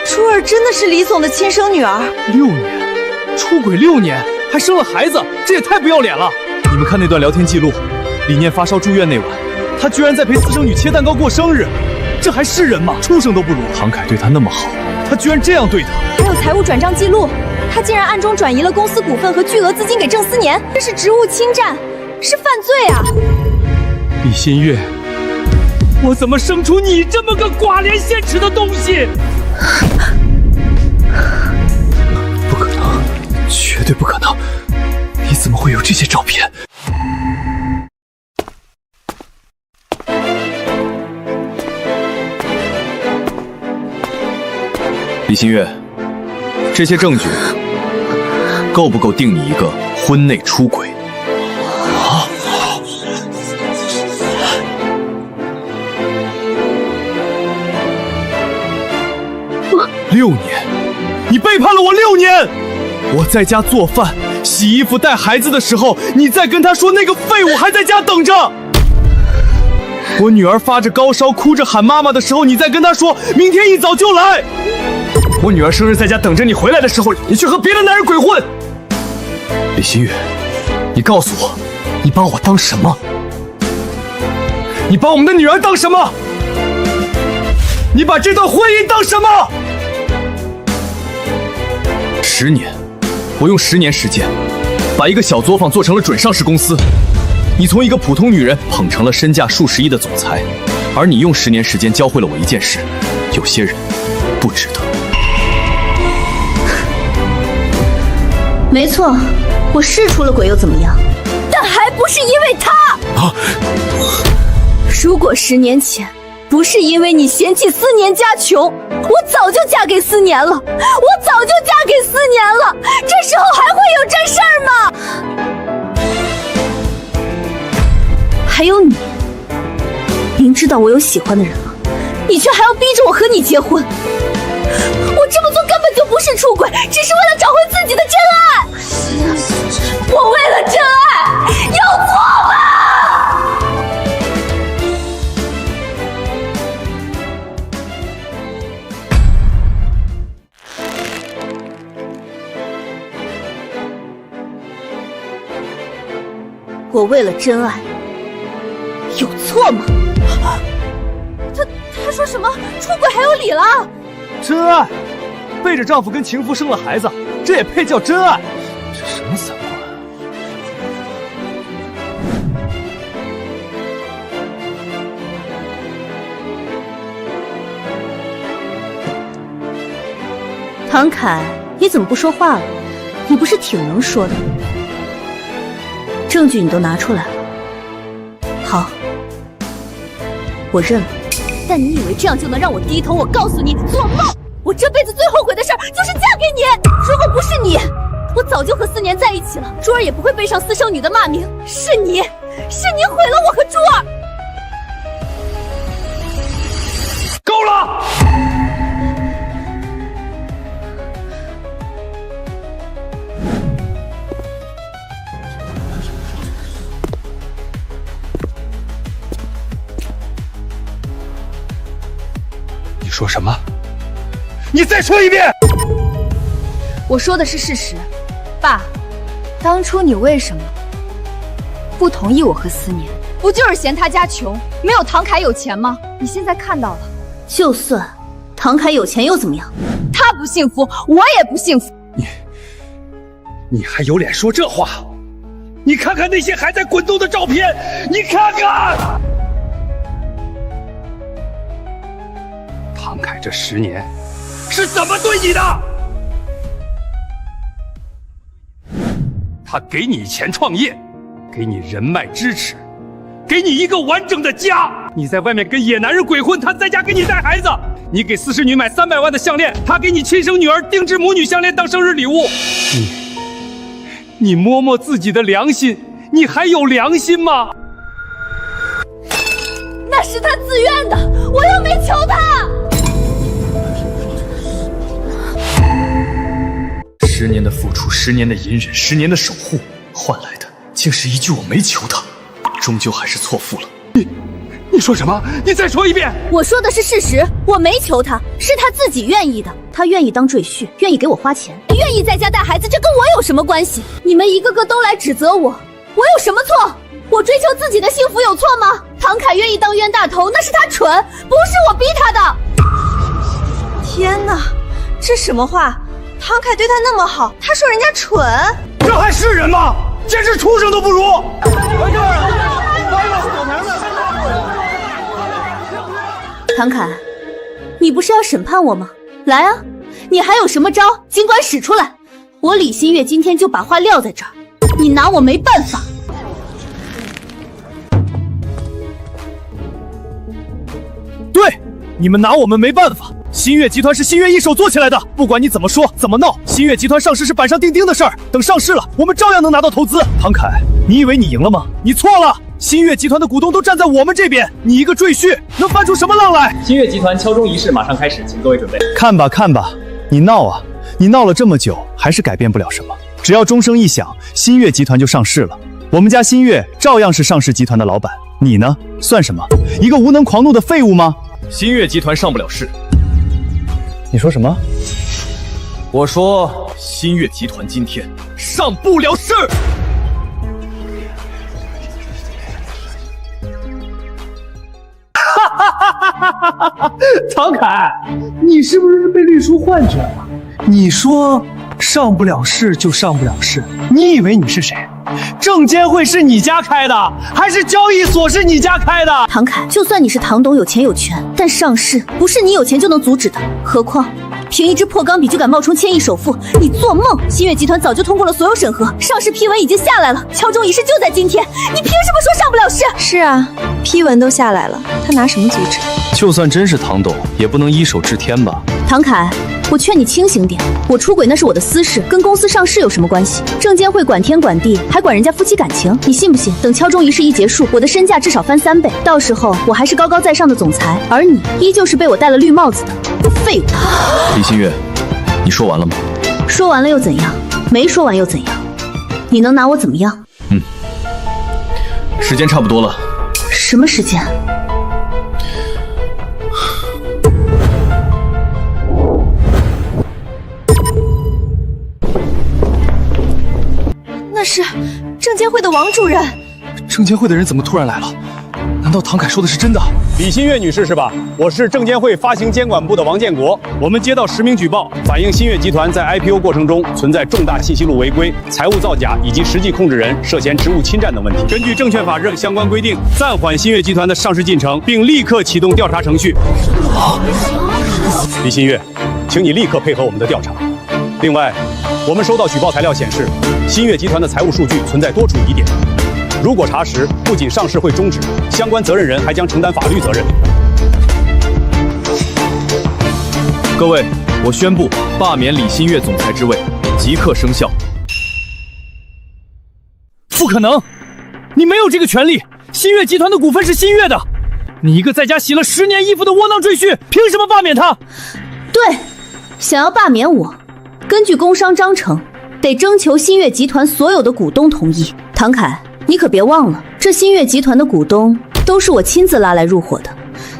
珠儿真的是李总的亲生女儿。6年，出轨6年，还生了孩子，这也太不要脸了！你们看那段聊天记录，李念发烧住院那晚，他居然在陪私生女切蛋糕过生日，这还是人吗？畜生都不如！唐凯对他那么好，他居然这样对他！还有财务转账记录，他竟然暗中转移了公司股份和巨额资金给郑思年，这是职务侵占，是犯罪啊！李新月，我怎么生出你这么个寡廉鲜耻的东西？不可能，绝对不可能！你怎么会有这些照片？李新月，这些证据够不够定你一个婚内出轨？啊！6年，你背叛了我6年！我在家做饭、洗衣服、带孩子的时候，你在跟他说那个废物还在家等着。我女儿发着高烧，哭着喊妈妈的时候，你在跟她说明天一早就来。我女儿生日在家等着你回来的时候，你却和别的男人鬼混。李新月，你告诉我，你把我当什么？你把我们的女儿当什么？你把这段婚姻当什么？10年，我用10年时间，把一个小作坊做成了准上市公司。你从一个普通女人捧成了身价数十亿的总裁，而你用10年时间教会了我一件事：有些人不值得。没错，我是出了轨又怎么样？但还不是因为他。如果10年前不是因为你嫌弃思年家穷，我早就嫁给思年了。我早就嫁给思年了，这时候还会有这事儿吗？还有你，明知道我有喜欢的人了，你却还要逼着我和你结婚。我这么做根本就不是出轨，只是为了找回自己的真爱。我为了真爱，有错吗？我为了真爱，有错吗？他说什么出轨还有理了？真爱，背着丈夫跟情妇生了孩子，这也配叫真爱？这什么三观？唐凯，你怎么不说话了？你不是挺能说的？证据你都拿出来了，好，我认了。但你以为这样就能让我低头？我告诉你，做梦！我这辈子最后悔的事就是嫁给你。如果不是你，我早就和思年在一起了，珠儿也不会背上私生女的骂名。是你毁了我和珠儿。够了！你说什么？你再说一遍！我说的是事实，爸，当初你为什么不同意我和思年？不就是嫌他家穷，没有唐凯有钱吗？你现在看到了，就算唐凯有钱又怎么样？他不幸福，我也不幸福。你还有脸说这话？你看看那些还在滚动的照片，你看看！唐凯这10年是怎么对你的？他给你钱创业，给你人脉支持，给你一个完整的家。你在外面跟野男人鬼混，他在家给你带孩子。你给40女买300万的项链，他给你亲生女儿定制母女项链当生日礼物。你摸摸自己的良心，你还有良心吗？那是他自愿的，我又没求他。10年的付出，10年的隐忍，10年的守护，换来的竟是一句我没求他，终究还是错付了。你说什么？你再说一遍！我说的是事实，我没求他，是他自己愿意的。他愿意当赘婿，愿意给我花钱，愿意在家带孩子，这跟我有什么关系？你们一个个都来指责我，我有什么错？我追求自己的幸福有错吗？唐凯愿意当冤大头，那是他蠢，不是我逼他的。天哪，这什么话？唐凯对他那么好，他说人家蠢，这还是人吗？简直畜生都不如！唐凯，你不是要审判我吗？来啊，你还有什么招，尽管使出来。我李新月今天就把话撂在这儿，你拿我没办法。对，你们拿我们没办法。新月集团是新月一手做起来的，不管你怎么说怎么闹，新月集团上市是板上钉钉的事儿。等上市了，我们照样能拿到投资。唐凯，你以为你赢了吗？你错了。新月集团的股东都站在我们这边，你一个赘婿能翻出什么浪来？新月集团敲钟仪式马上开始，请各位准备。看吧看吧，你闹啊，你闹了这么久，还是改变不了什么。只要钟声一响，新月集团就上市了，我们家新月照样是上市集团的老板。你呢，算什么？一个无能狂怒的废物吗？新月集团上不了市。你说什么？我说新月集团今天上不了市。唐凯，你是不是被绿叔幻觉了？你说上不了市就上不了市，你以为你是谁？证监会是你家开的，还是交易所是你家开的？唐凯，就算你是唐董有钱有权，但上市不是你有钱就能阻止的。何况凭一支破钢笔就敢冒充千亿首富，你做梦！新月集团早就通过了所有审核，上市批文已经下来了，敲钟仪式就在今天。你凭什么说上不了市？是啊，批文都下来了，他拿什么阻止？就算真是唐董，也不能一手治天吧？唐凯，我劝你清醒点，我出轨那是我的私事，跟公司上市有什么关系？证监会管天管地，还管人家夫妻感情？你信不信？等敲钟仪式一结束，我的身价至少翻3倍，到时候我还是高高在上的总裁，而你依旧是被我戴了绿帽子的废物。李新月，你说完了吗？说完了又怎样？没说完又怎样？你能拿我怎么样？时间差不多了。什么时间？那是证监会的王主任。证监会的人怎么突然来了？难道唐凯说的是真的？李新月女士是吧？我是证监会发行监管部的王建国。我们接到10名举报，反映新月集团在 IPO 过程中存在重大信息路违规、财务造假以及实际控制人涉嫌职务侵占等问题。根据证券法之相关规定，暂缓新月集团的上市进程，并立刻启动调查程序。李新月，请你立刻配合我们的调查。另外，我们收到举报材料显示，新月集团的财务数据存在多处疑点。如果查实，不仅上市会终止，相关责任人还将承担法律责任。各位，我宣布罢免李新月总裁之位，即刻生效。不可能，你没有这个权利。新月集团的股份是新月的，你一个在家洗了10年衣服的窝囊赘婿，凭什么罢免他？对，想要罢免我，根据工商章程，得征求新月集团所有的股东同意。唐凯，你可别忘了，这新月集团的股东都是我亲自拉来入伙的，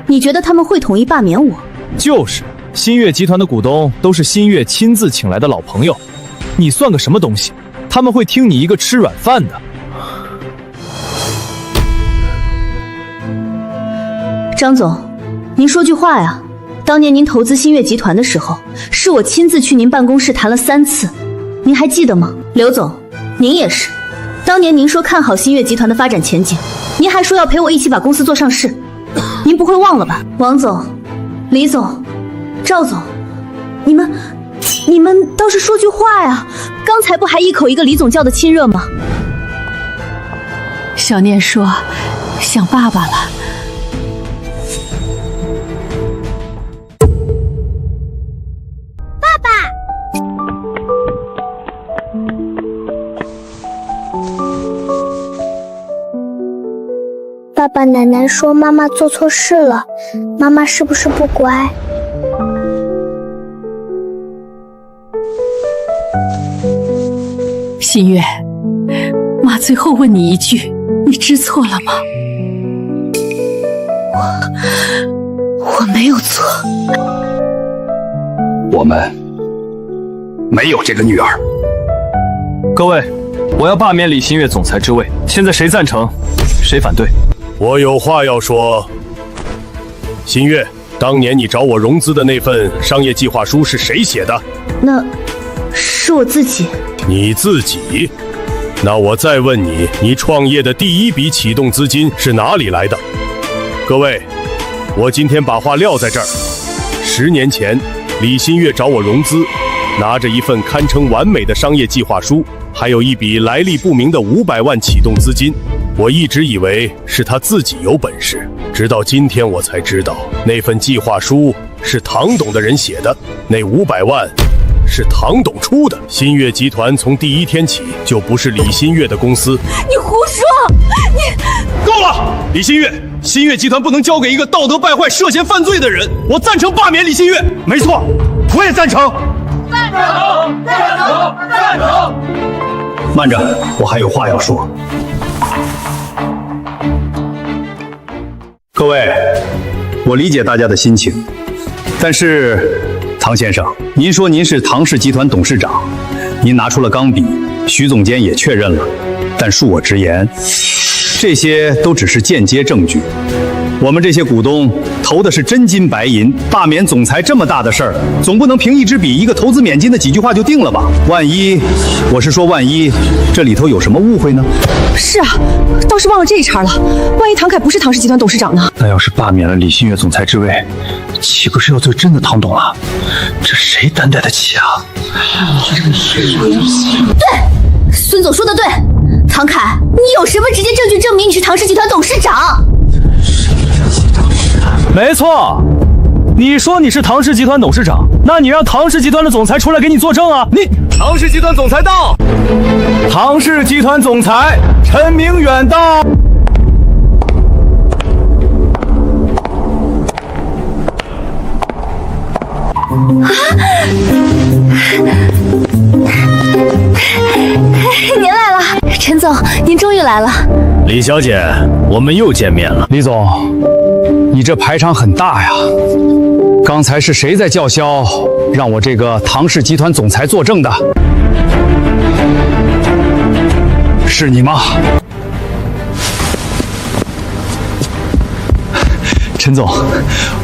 你觉得他们会同意罢免我？就是，新月集团的股东都是新月亲自请来的老朋友，你算个什么东西？他们会听你一个吃软饭的。张总，您说句话呀。当年您投资新月集团的时候，是我亲自去您办公室谈了3次，您还记得吗？刘总，您也是。当年您说看好新月集团的发展前景，您还说要陪我一起把公司做上市，您不会忘了吧？王总、李总、赵总，你们倒是说句话呀！刚才不还一口一个李总叫的亲热吗？小念说想爸爸了。爸爸奶奶说妈妈做错事了，妈妈是不是不乖？新月，妈最后问你一句，你知错了吗？我没有错。我们没有这个女儿。各位，我要罢免李新月总裁之位，现在谁赞成，谁反对？我有话要说。新月，当年你找我融资的那份商业计划书是谁写的？那是我自己。你自己？那我再问你，你创业的第一笔启动资金是哪里来的？各位，我今天把话撂在这儿。10年前，李新月找我融资，拿着一份堪称完美的商业计划书，还有一笔来历不明的500万启动资金。我一直以为是他自己有本事，直到今天我才知道，那份计划书是唐董的人写的，那500万是唐董出的。新月集团从第1天起就不是李新月的公司。你胡说！你够了！李新月，新月集团不能交给一个道德败坏、涉嫌犯罪的人。我赞成罢免李新月。没错，我也赞成。爸慢着，我还有话要说。各位，我理解大家的心情，但是唐先生，您说您是唐氏集团董事长，您拿出了钢笔，徐总监也确认了，但恕我直言，这些都只是间接证据。我们这些股东投的是真金白银，罢免总裁这么大的事儿，总不能凭一支笔、一个投资免金的几句话就定了吧？万一这里头有什么误会呢？是啊，倒是忘了这一茬了。万一唐凯不是唐氏集团董事长呢？那要是罢免了李新月总裁之位，岂不是要罪真的唐董了？这谁担待得起啊？对，孙总说的对，唐凯，你有什么直接证据证明你是唐氏集团董事长？没错，你说你是唐氏集团董事长，那你让唐氏集团的总裁出来给你作证啊！你唐氏集团总裁到，唐氏集团总裁陈明远到。您来了，陈总，您终于来了。李小姐，我们又见面了。李总，你这排场很大呀！刚才是谁在叫嚣，让我这个唐氏集团总裁作证的？是你吗？陈总，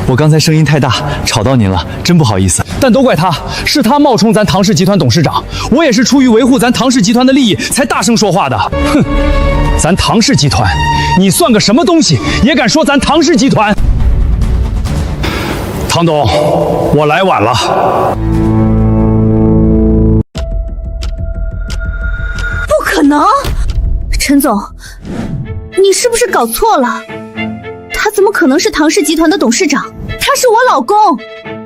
我刚才声音太大，吵到您了，真不好意思。但都怪他，是他冒充咱唐氏集团董事长，我也是出于维护咱唐氏集团的利益才大声说话的。哼，咱唐氏集团，你算个什么东西，也敢说咱唐氏集团？唐董，我来晚了。不可能，陈总，你是不是搞错了？他怎么可能是唐氏集团的董事长？他是我老公，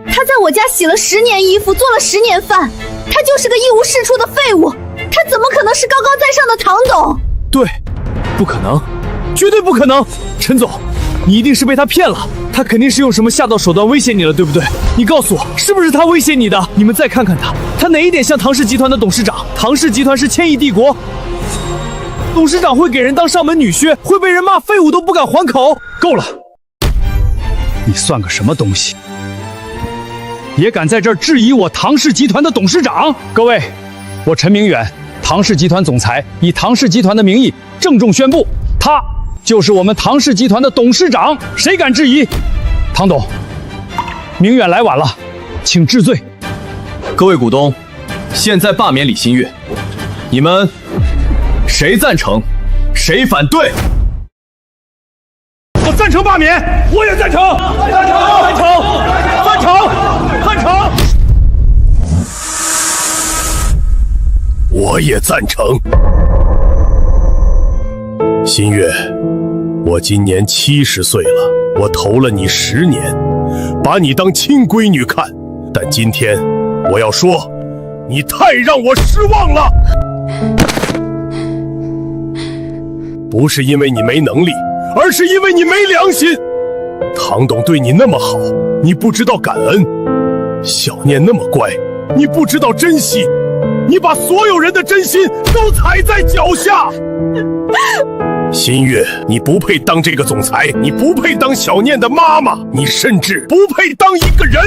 他在我家洗了10年衣服，做了10年饭，他就是个一无是处的废物，他怎么可能是高高在上的唐董？对，不可能，绝对不可能！陈总，你一定是被他骗了，他肯定是用什么下道手段威胁你了，对不对？你告诉我，是不是他威胁你的？你们再看看他，他哪一点像唐氏集团的董事长？唐氏集团是千亿帝国，董事长会给人当上门女婿，会被人骂废物都不敢还口。够了，你算个什么东西？也敢在这儿质疑我唐氏集团的董事长？各位，我陈明远，唐氏集团总裁，以唐氏集团的名义郑重宣布，他就是我们唐氏集团的董事长，谁敢质疑？唐董，明远来晚了，请治罪。各位股东，现在罢免李新月，你们谁赞成，谁反对？我赞成罢免，我也赞成，赞成。我也赞成。新月，我今年70岁了，我投了你10年，把你当亲闺女看，但今天我要说，你太让我失望了。不是因为你没能力，而是因为你没良心。唐董对你那么好，你不知道感恩；小念那么乖，你不知道珍惜。你把所有人的真心都踩在脚下。新月，你不配当这个总裁，你不配当小念的妈妈，你甚至不配当一个人。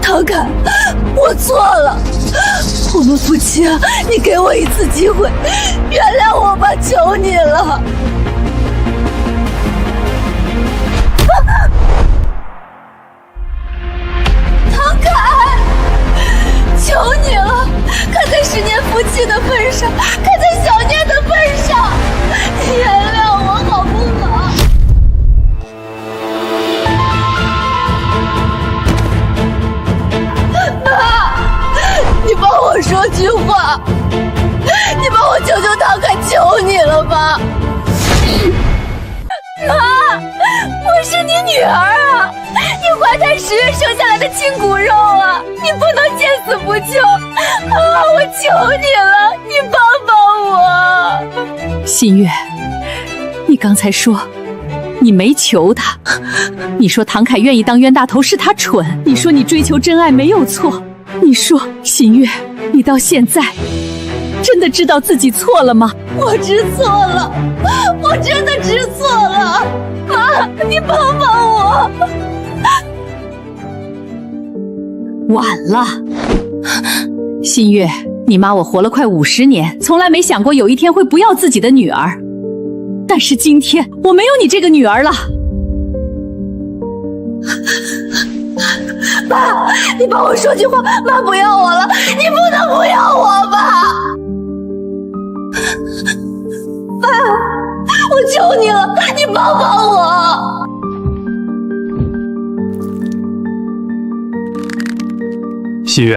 唐凯，我错了，我们夫妻啊，你给我一次机会，原谅我吧，求你了。唐凯，求你了，看在10年夫妻的份上，看在小念的份上，你原谅我好不好？你帮我说句话，你帮我求求唐凯，求你了吧！妈，我是你女儿啊，你怀胎10月生下来的亲骨肉啊，你不能见死不救啊！我求你了，你帮帮我！新月，你刚才说你没求他，你说唐凯愿意当冤大头是他蠢，你说你追求真爱没有错，你说新月，你到现在真的知道自己错了吗？我知错了，我真的知错了，妈，你帮帮我。晚了，新月，你妈我活了快50年，从来没想过有一天会不要自己的女儿，但是今天我没有你这个女儿了。爸，你帮我说句话，妈不要我了，你不能不要我吧？爸，我求你了，你帮帮我。新月，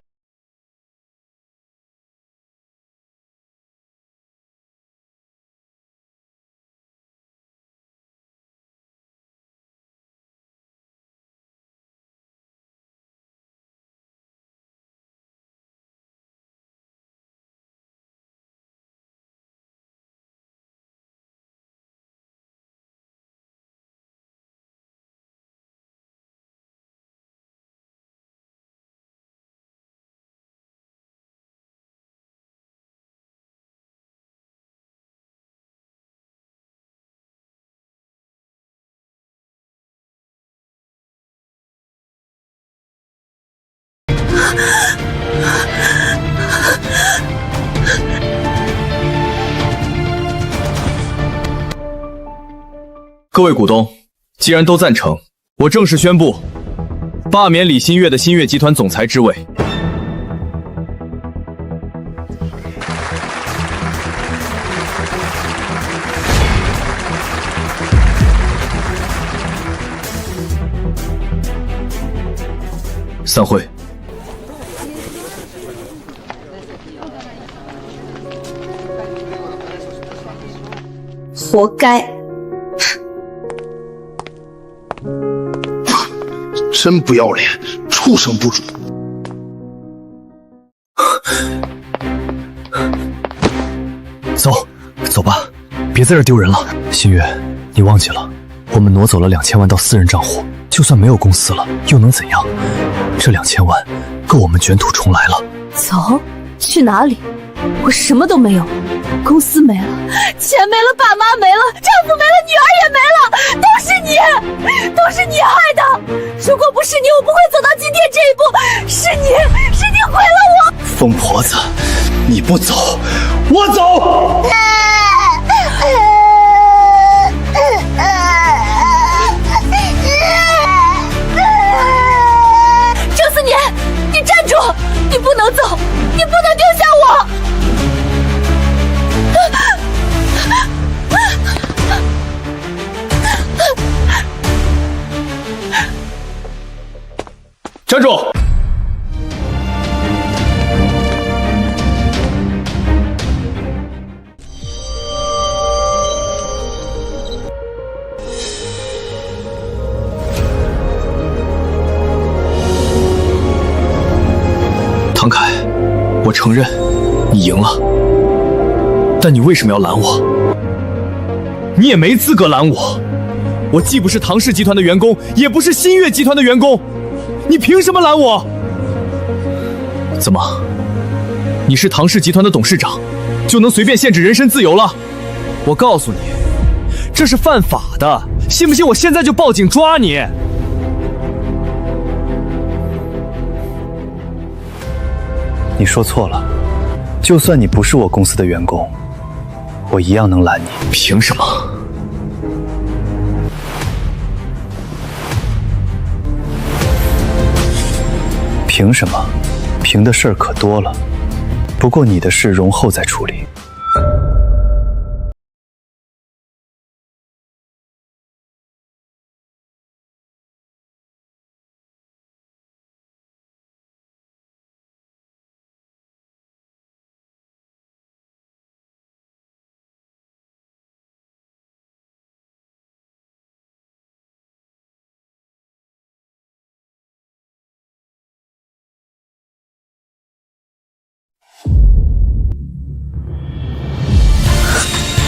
各位股东，既然都赞成，我正式宣布罢免李新月的新月集团总裁之位。散会。活该！真不要脸，畜生不如！走，走吧，别在这儿丢人了。新月，你忘记了，我们挪走了2000万到私人账户，就算没有公司了，又能怎样？这2000万够我们卷土重来了。走，去哪里？我什么都没有，公司没了，钱没了，爸妈没了，丈夫没了，女儿也没了，都是你，都是你害的！如果不是你，我不会走到今天这一步。是你毁了我！疯婆子，你不走，我走！郑思年，你站住！你不能走，你不能丢下我！站住！唐凯，我承认你赢了，但你为什么要拦我？你也没资格拦我，我既不是唐氏集团的员工，也不是新月集团的员工。你凭什么拦我？怎么，你是唐氏集团的董事长，就能随便限制人身自由了？我告诉你，这是犯法的，信不信我现在就报警抓你？你说错了，就算你不是我公司的员工，我一样能拦你。凭什么？凭什么？凭的事儿可多了，不过你的事容后再处理。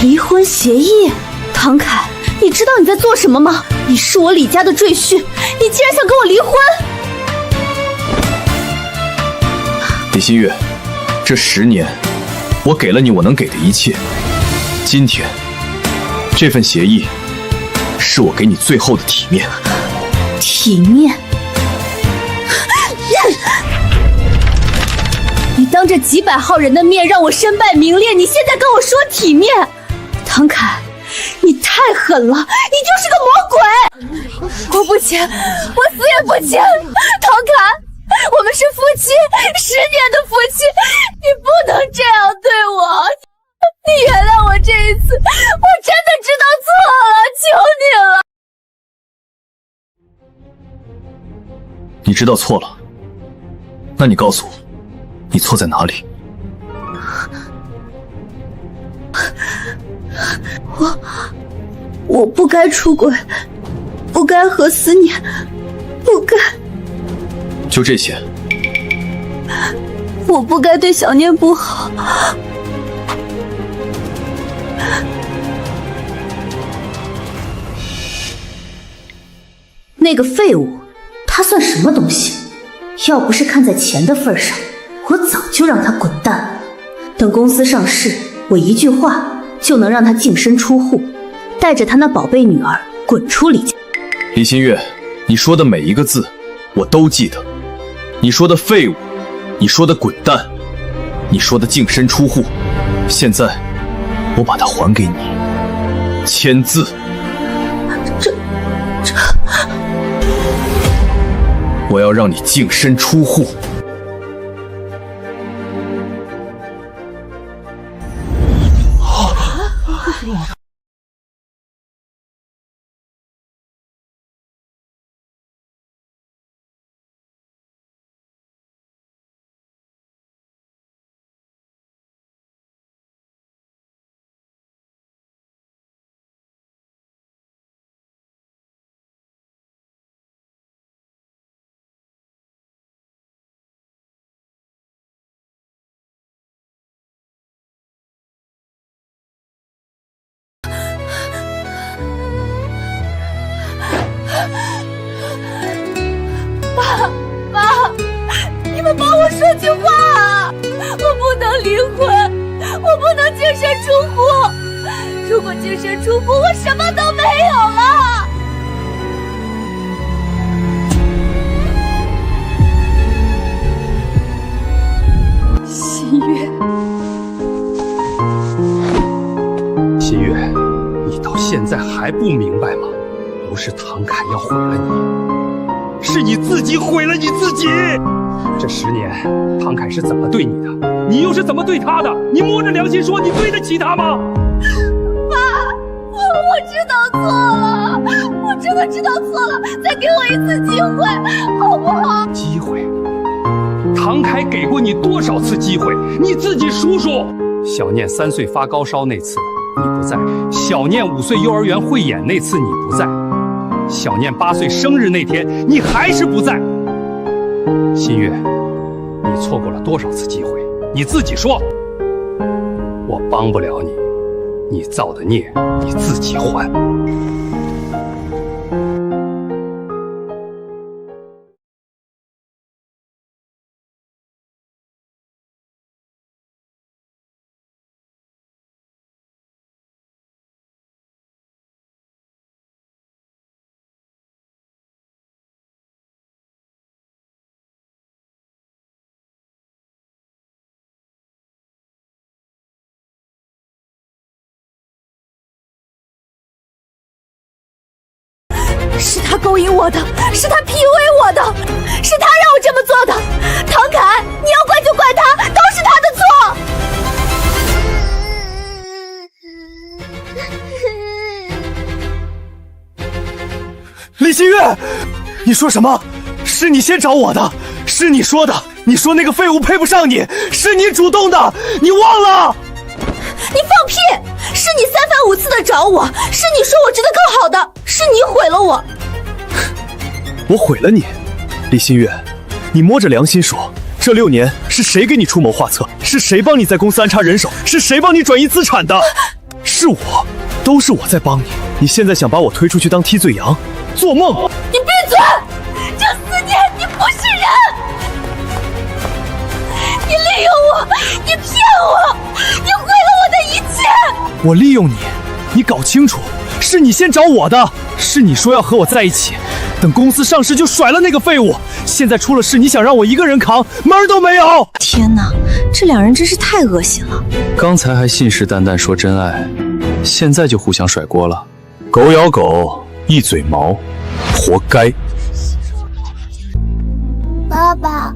离婚协议？唐凯，你知道你在做什么吗？你是我李家的赘婿，你竟然想跟我离婚！李新月，这10年，我给了你我能给的一切。今天，这份协议，是我给你最后的体面。体面？你当着几百号人的面让我身败名裂，你现在跟我说体面？唐凯，你太狠了，你就是个魔鬼！我不签，我死也不签！唐凯，我们是夫妻，10年的夫妻，你不能这样对我！你原谅我这一次，我真的知道错了，求你了！你知道错了，那你告诉我，你错在哪里？我不该出轨，不该和思念，不该。就这些？我不该对小念不好。那个废物，他算什么东西？要不是看在钱的份上，我早就让他滚蛋。等公司上市，我一句话就能让他净身出户，带着他那宝贝女儿滚出李家。李新月，你说的每一个字，我都记得。你说的废物，你说的滚蛋，你说的净身出户，现在我把它还给你，签字。我要让你净身出户。爸，你们帮我说句话啊！我不能离婚，我不能净身出户。如果净身出户，我什么都没有了。新月，新月，你到现在还不明白吗？不是唐凯要毁了你，是你自己毁了你自己。这10年，唐凯是怎么对你的？你又是怎么对他的？你摸着良心说，你对得起他吗？爸，我知道错了，我真的知道错了，再给我一次机会，好不好？机会？唐凯给过你多少次机会？你自己数数。小念3岁发高烧那次你不在，小念5岁幼儿园汇演那次你不在，小念8岁生日那天你还是不在。新月，你错过了多少次机会？你自己说。我帮不了你，你造的孽你自己还。是他勾引我的，是他 PUA 我的，是他让我这么做的。唐凯，你要怪就怪他，都是他的错。李新月，你说什么？是你先找我的，是你说的。你说那个废物配不上你，是你主动的，你忘了？你放屁！是你3番5次的找我，是你说我值得更好的，是你毁了我。我毁了你，李新月，你摸着良心说，这6年是谁给你出谋划策？是谁帮你在公司安插人手？是谁帮你转移资产的？是是我，都是我在帮你。你现在想把我推出去当替罪羊，做梦！你闭嘴！这4年你不是人，你利用我，你骗我，你毁了我的一切。我利用你，你搞清楚，是你先找我的，是你说要和我在一起，等公司上市就甩了那个废物。现在出了事，你想让我一个人扛，门儿都没有！天哪，这两人真是太恶心了。刚才还信誓旦旦说真爱，现在就互相甩锅了。狗咬狗，一嘴毛，活该。爸爸，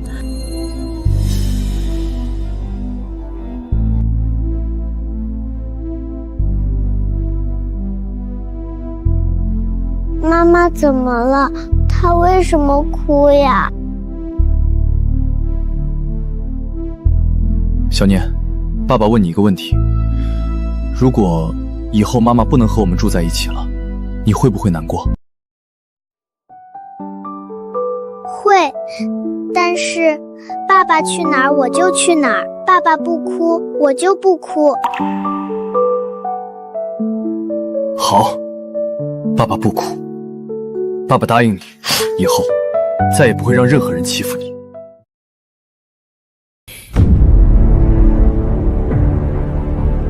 妈妈怎么了？她为什么哭呀？小念，爸爸问你一个问题：如果以后妈妈不能和我们住在一起了，你会不会难过？会，但是爸爸去哪儿我就去哪儿，爸爸不哭我就不哭。好，爸爸不哭。爸爸答应你，以后再也不会让任何人欺负你。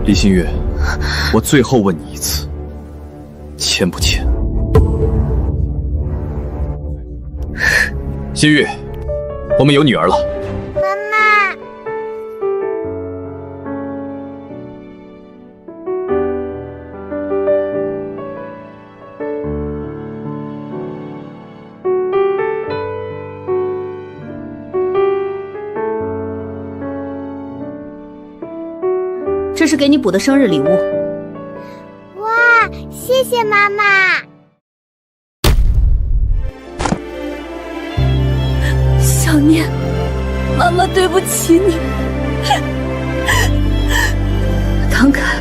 李新月，我最后问你一次，签不签？新月，我们有女儿了。妈妈，这是给你补的生日礼物。哇，谢谢妈妈。小念，妈妈对不起你。唐凯，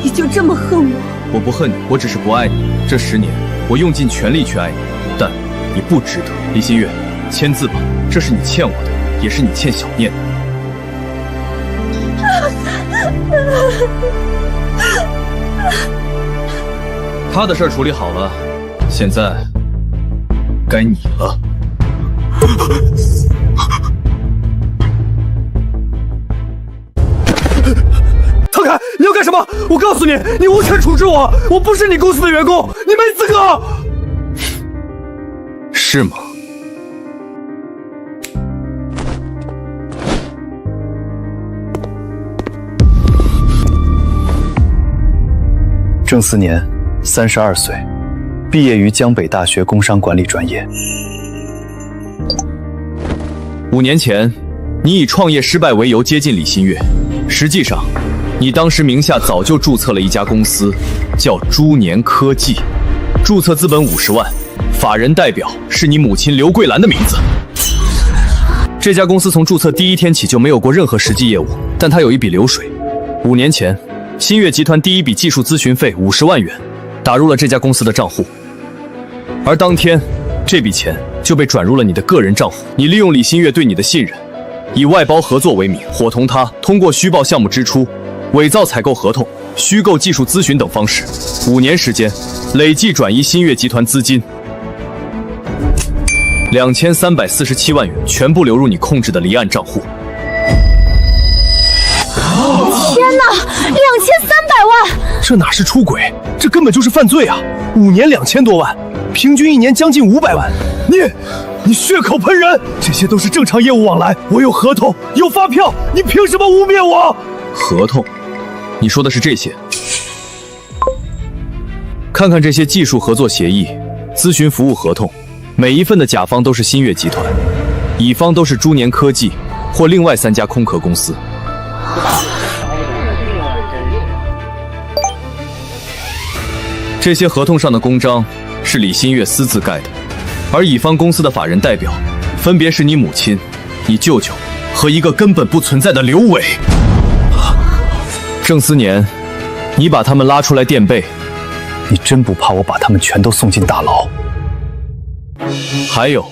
你就这么恨我？我不恨你，我只是不爱你。这10年，我用尽全力去爱你，但你不值得。李新月，签字吧，这是你欠我的，也是你欠小念的。他的事儿处理好了，现在该你了。唐凯，你要干什么？我告诉你，你无权处置我，我不是你公司的员工，你没资格。是吗？郑思年，32岁，毕业于江北大学工商管理专业。 5年前，你以创业失败为由接近李新月，实际上，你当时名下早就注册了一家公司，叫猪年科技，注册资本50万，法人代表是你母亲刘桂兰的名字。这家公司从注册第一天起就没有过任何实际业务，但它有一笔流水。5年前，新月集团第一笔技术咨询费50万元打入了这家公司的账户，而当天，这笔钱就被转入了你的个人账户。你利用李新月对你的信任，以外包合作为名，伙同他通过虚报项目支出、伪造采购合同、虚构技术咨询等方式，5年时间累计转移新月集团资金2347万元，全部流入你控制的离岸账户。天哪，2300万！这哪是出轨，这根本就是犯罪啊！5年2000多万，平均1年将近500万。你血口喷人，这些都是正常业务往来，我有合同，有发票，你凭什么污蔑我？合同？你说的是这些？看看这些技术合作协议、咨询服务合同，每一份的甲方都是新月集团，乙方都是猪年科技或另外3家空壳公司。这些合同上的公章是李新月私自盖的，而乙方公司的法人代表分别是你母亲、你舅舅和一个根本不存在的刘伟。郑思年，你把他们拉出来垫背，你真不怕我把他们全都送进大牢？还有，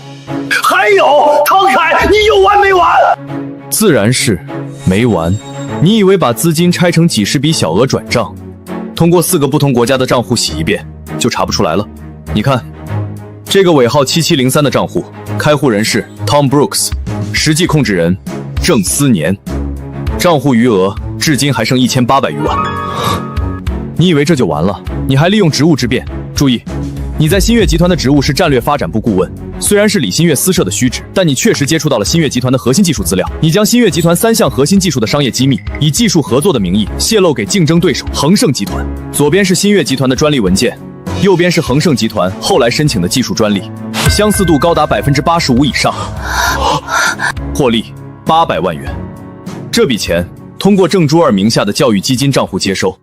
唐凯，你有完没完？自然是没完。你以为把资金拆成几十笔小额转账，通过4个不同国家的账户洗一遍，就查不出来了。你看，这个尾号7703的账户，开户人是 Tom Brooks， 实际控制人郑思年，账户余额至今还剩1800余万。你以为这就完了？你还利用职务之便，注意，你在新月集团的职务是战略发展部顾问，虽然是李新月私设的虚职，但你确实接触到了新月集团的核心技术资料。你将新月集团3项核心技术的商业机密，以技术合作的名义泄露给竞争对手恒盛集团。左边是新月集团的专利文件，右边是恒盛集团后来申请的技术专利，相似度高达85%以上，获利800万元。这笔钱通过郑珠儿名下的教育基金账户接收，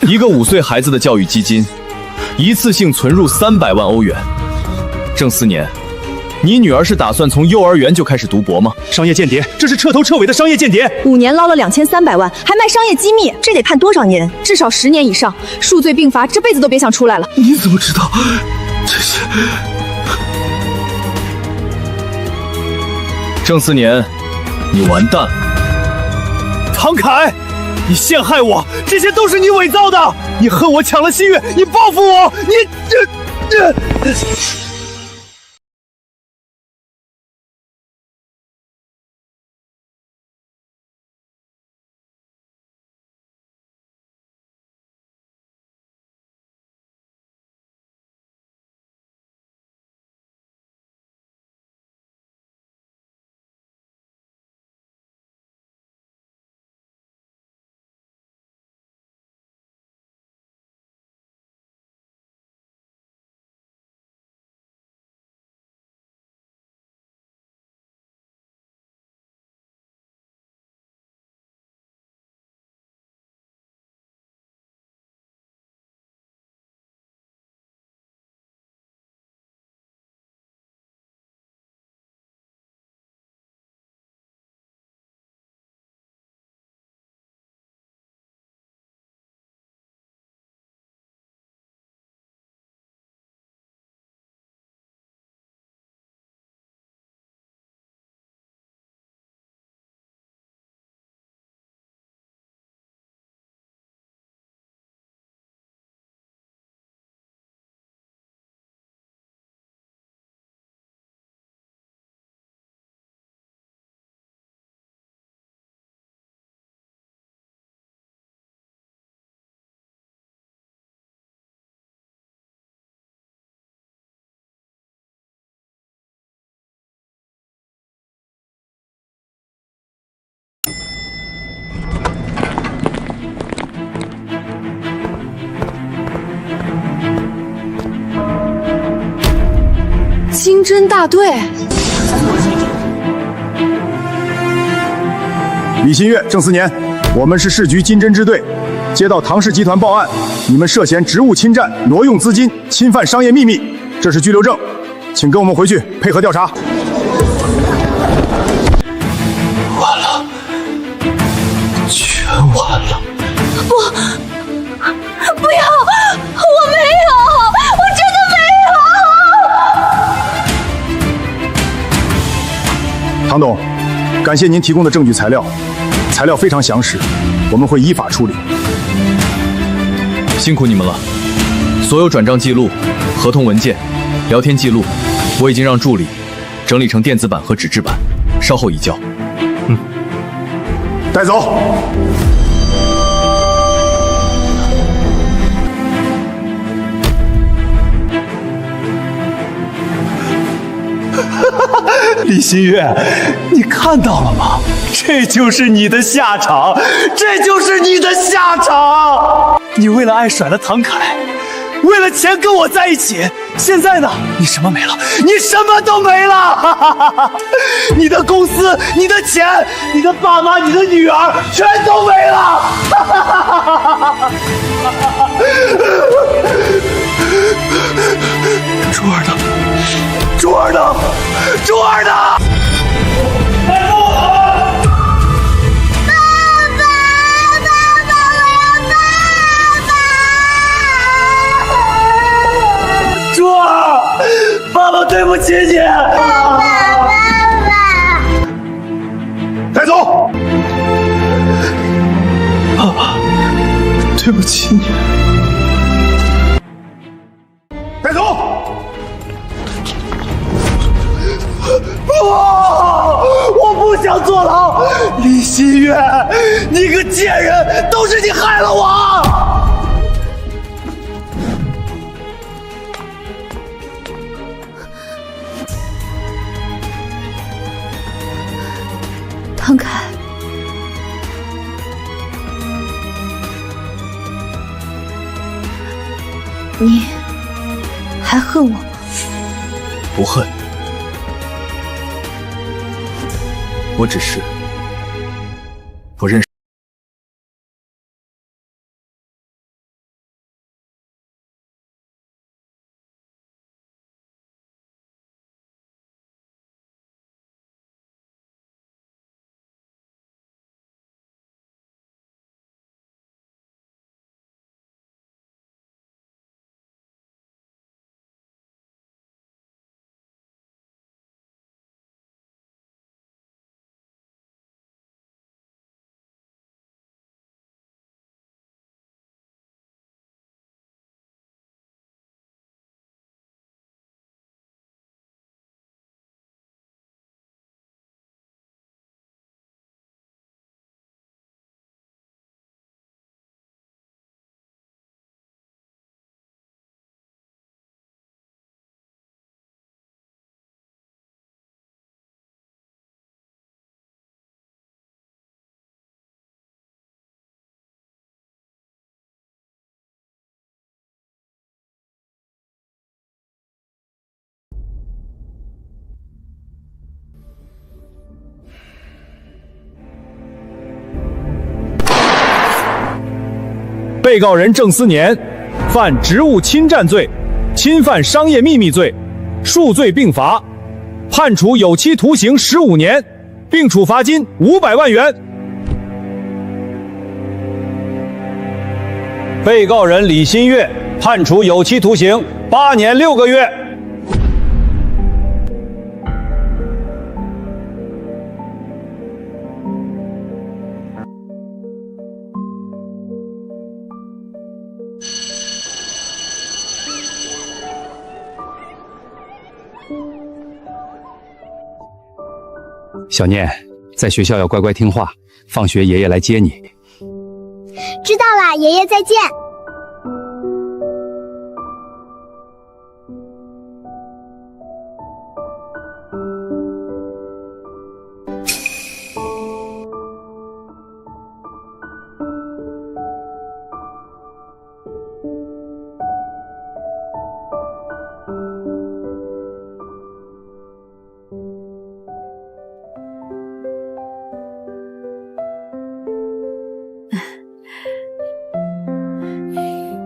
一个5岁孩子的教育基金，一次性存入300万欧元。郑思年，你女儿是打算从幼儿园就开始读博吗？商业间谍，这是彻头彻尾的商业间谍。5年捞了2300万，还卖商业机密，这得判多少年？至少10年以上，数罪并罚，这辈子都别想出来了。你怎么知道这些？郑思年，你完蛋了。唐凯，你陷害我，这些都是你伪造的！你恨我抢了新月，你报复我，你金针大队，李新月、郑思年，我们是市局金针支队，接到唐氏集团报案，你们涉嫌职务侵占、挪用资金、侵犯商业秘密，这是拘留证，请跟我们回去配合调查。完了，全完了！不要！我没有，我真的没有。唐董，感谢您提供的证据材料，材料非常详实，我们会依法处理。辛苦你们了。所有转账记录、合同文件、聊天记录，我已经让助理整理成电子版和纸质版，稍后移交。带走。李新月，你看到了吗？这就是你的下场，这就是你的下场！你为了爱甩了唐凯，为了钱跟我在一起，现在呢？你什么没了？你什么都没了！你的公司、你的钱、你的爸妈、你的女儿，全都没了！珠儿呢？珠儿呢？珠儿呢？珠儿，爸爸对不起你。爸爸，带走。爸爸，对不起你。想坐牢！李新月，你个贱人，都是你害了我！唐凯，你还恨我吗？不恨，我只是不认识。被告人郑思年犯职务侵占罪、侵犯商业秘密罪，数罪并罚，判处有期徒刑15年，并处罚金500万元。被告人李新月判处有期徒刑8年6个月。小念，在学校要乖乖听话，放学爷爷来接你。知道啦，爷爷再见。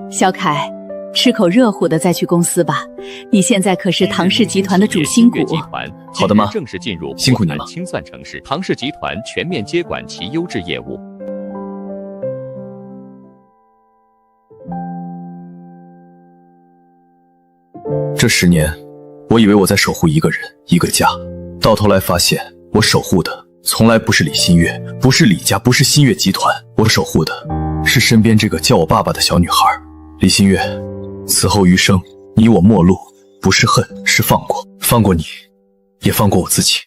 小凯，吃口热乎的再去公司吧。你现在可是唐氏集团的主心骨。好的妈，正式进入辛苦你了。清算城市，唐氏集团全面接管其优质业务。这10年，我以为我在守护一个人、一个家，到头来发现，我守护的从来不是李新月，不是李家，不是新月集团，我守护的是身边这个叫我爸爸的小女孩。李新月，此后余生，你我陌路，不是恨，是放过，放过你，也放过我自己。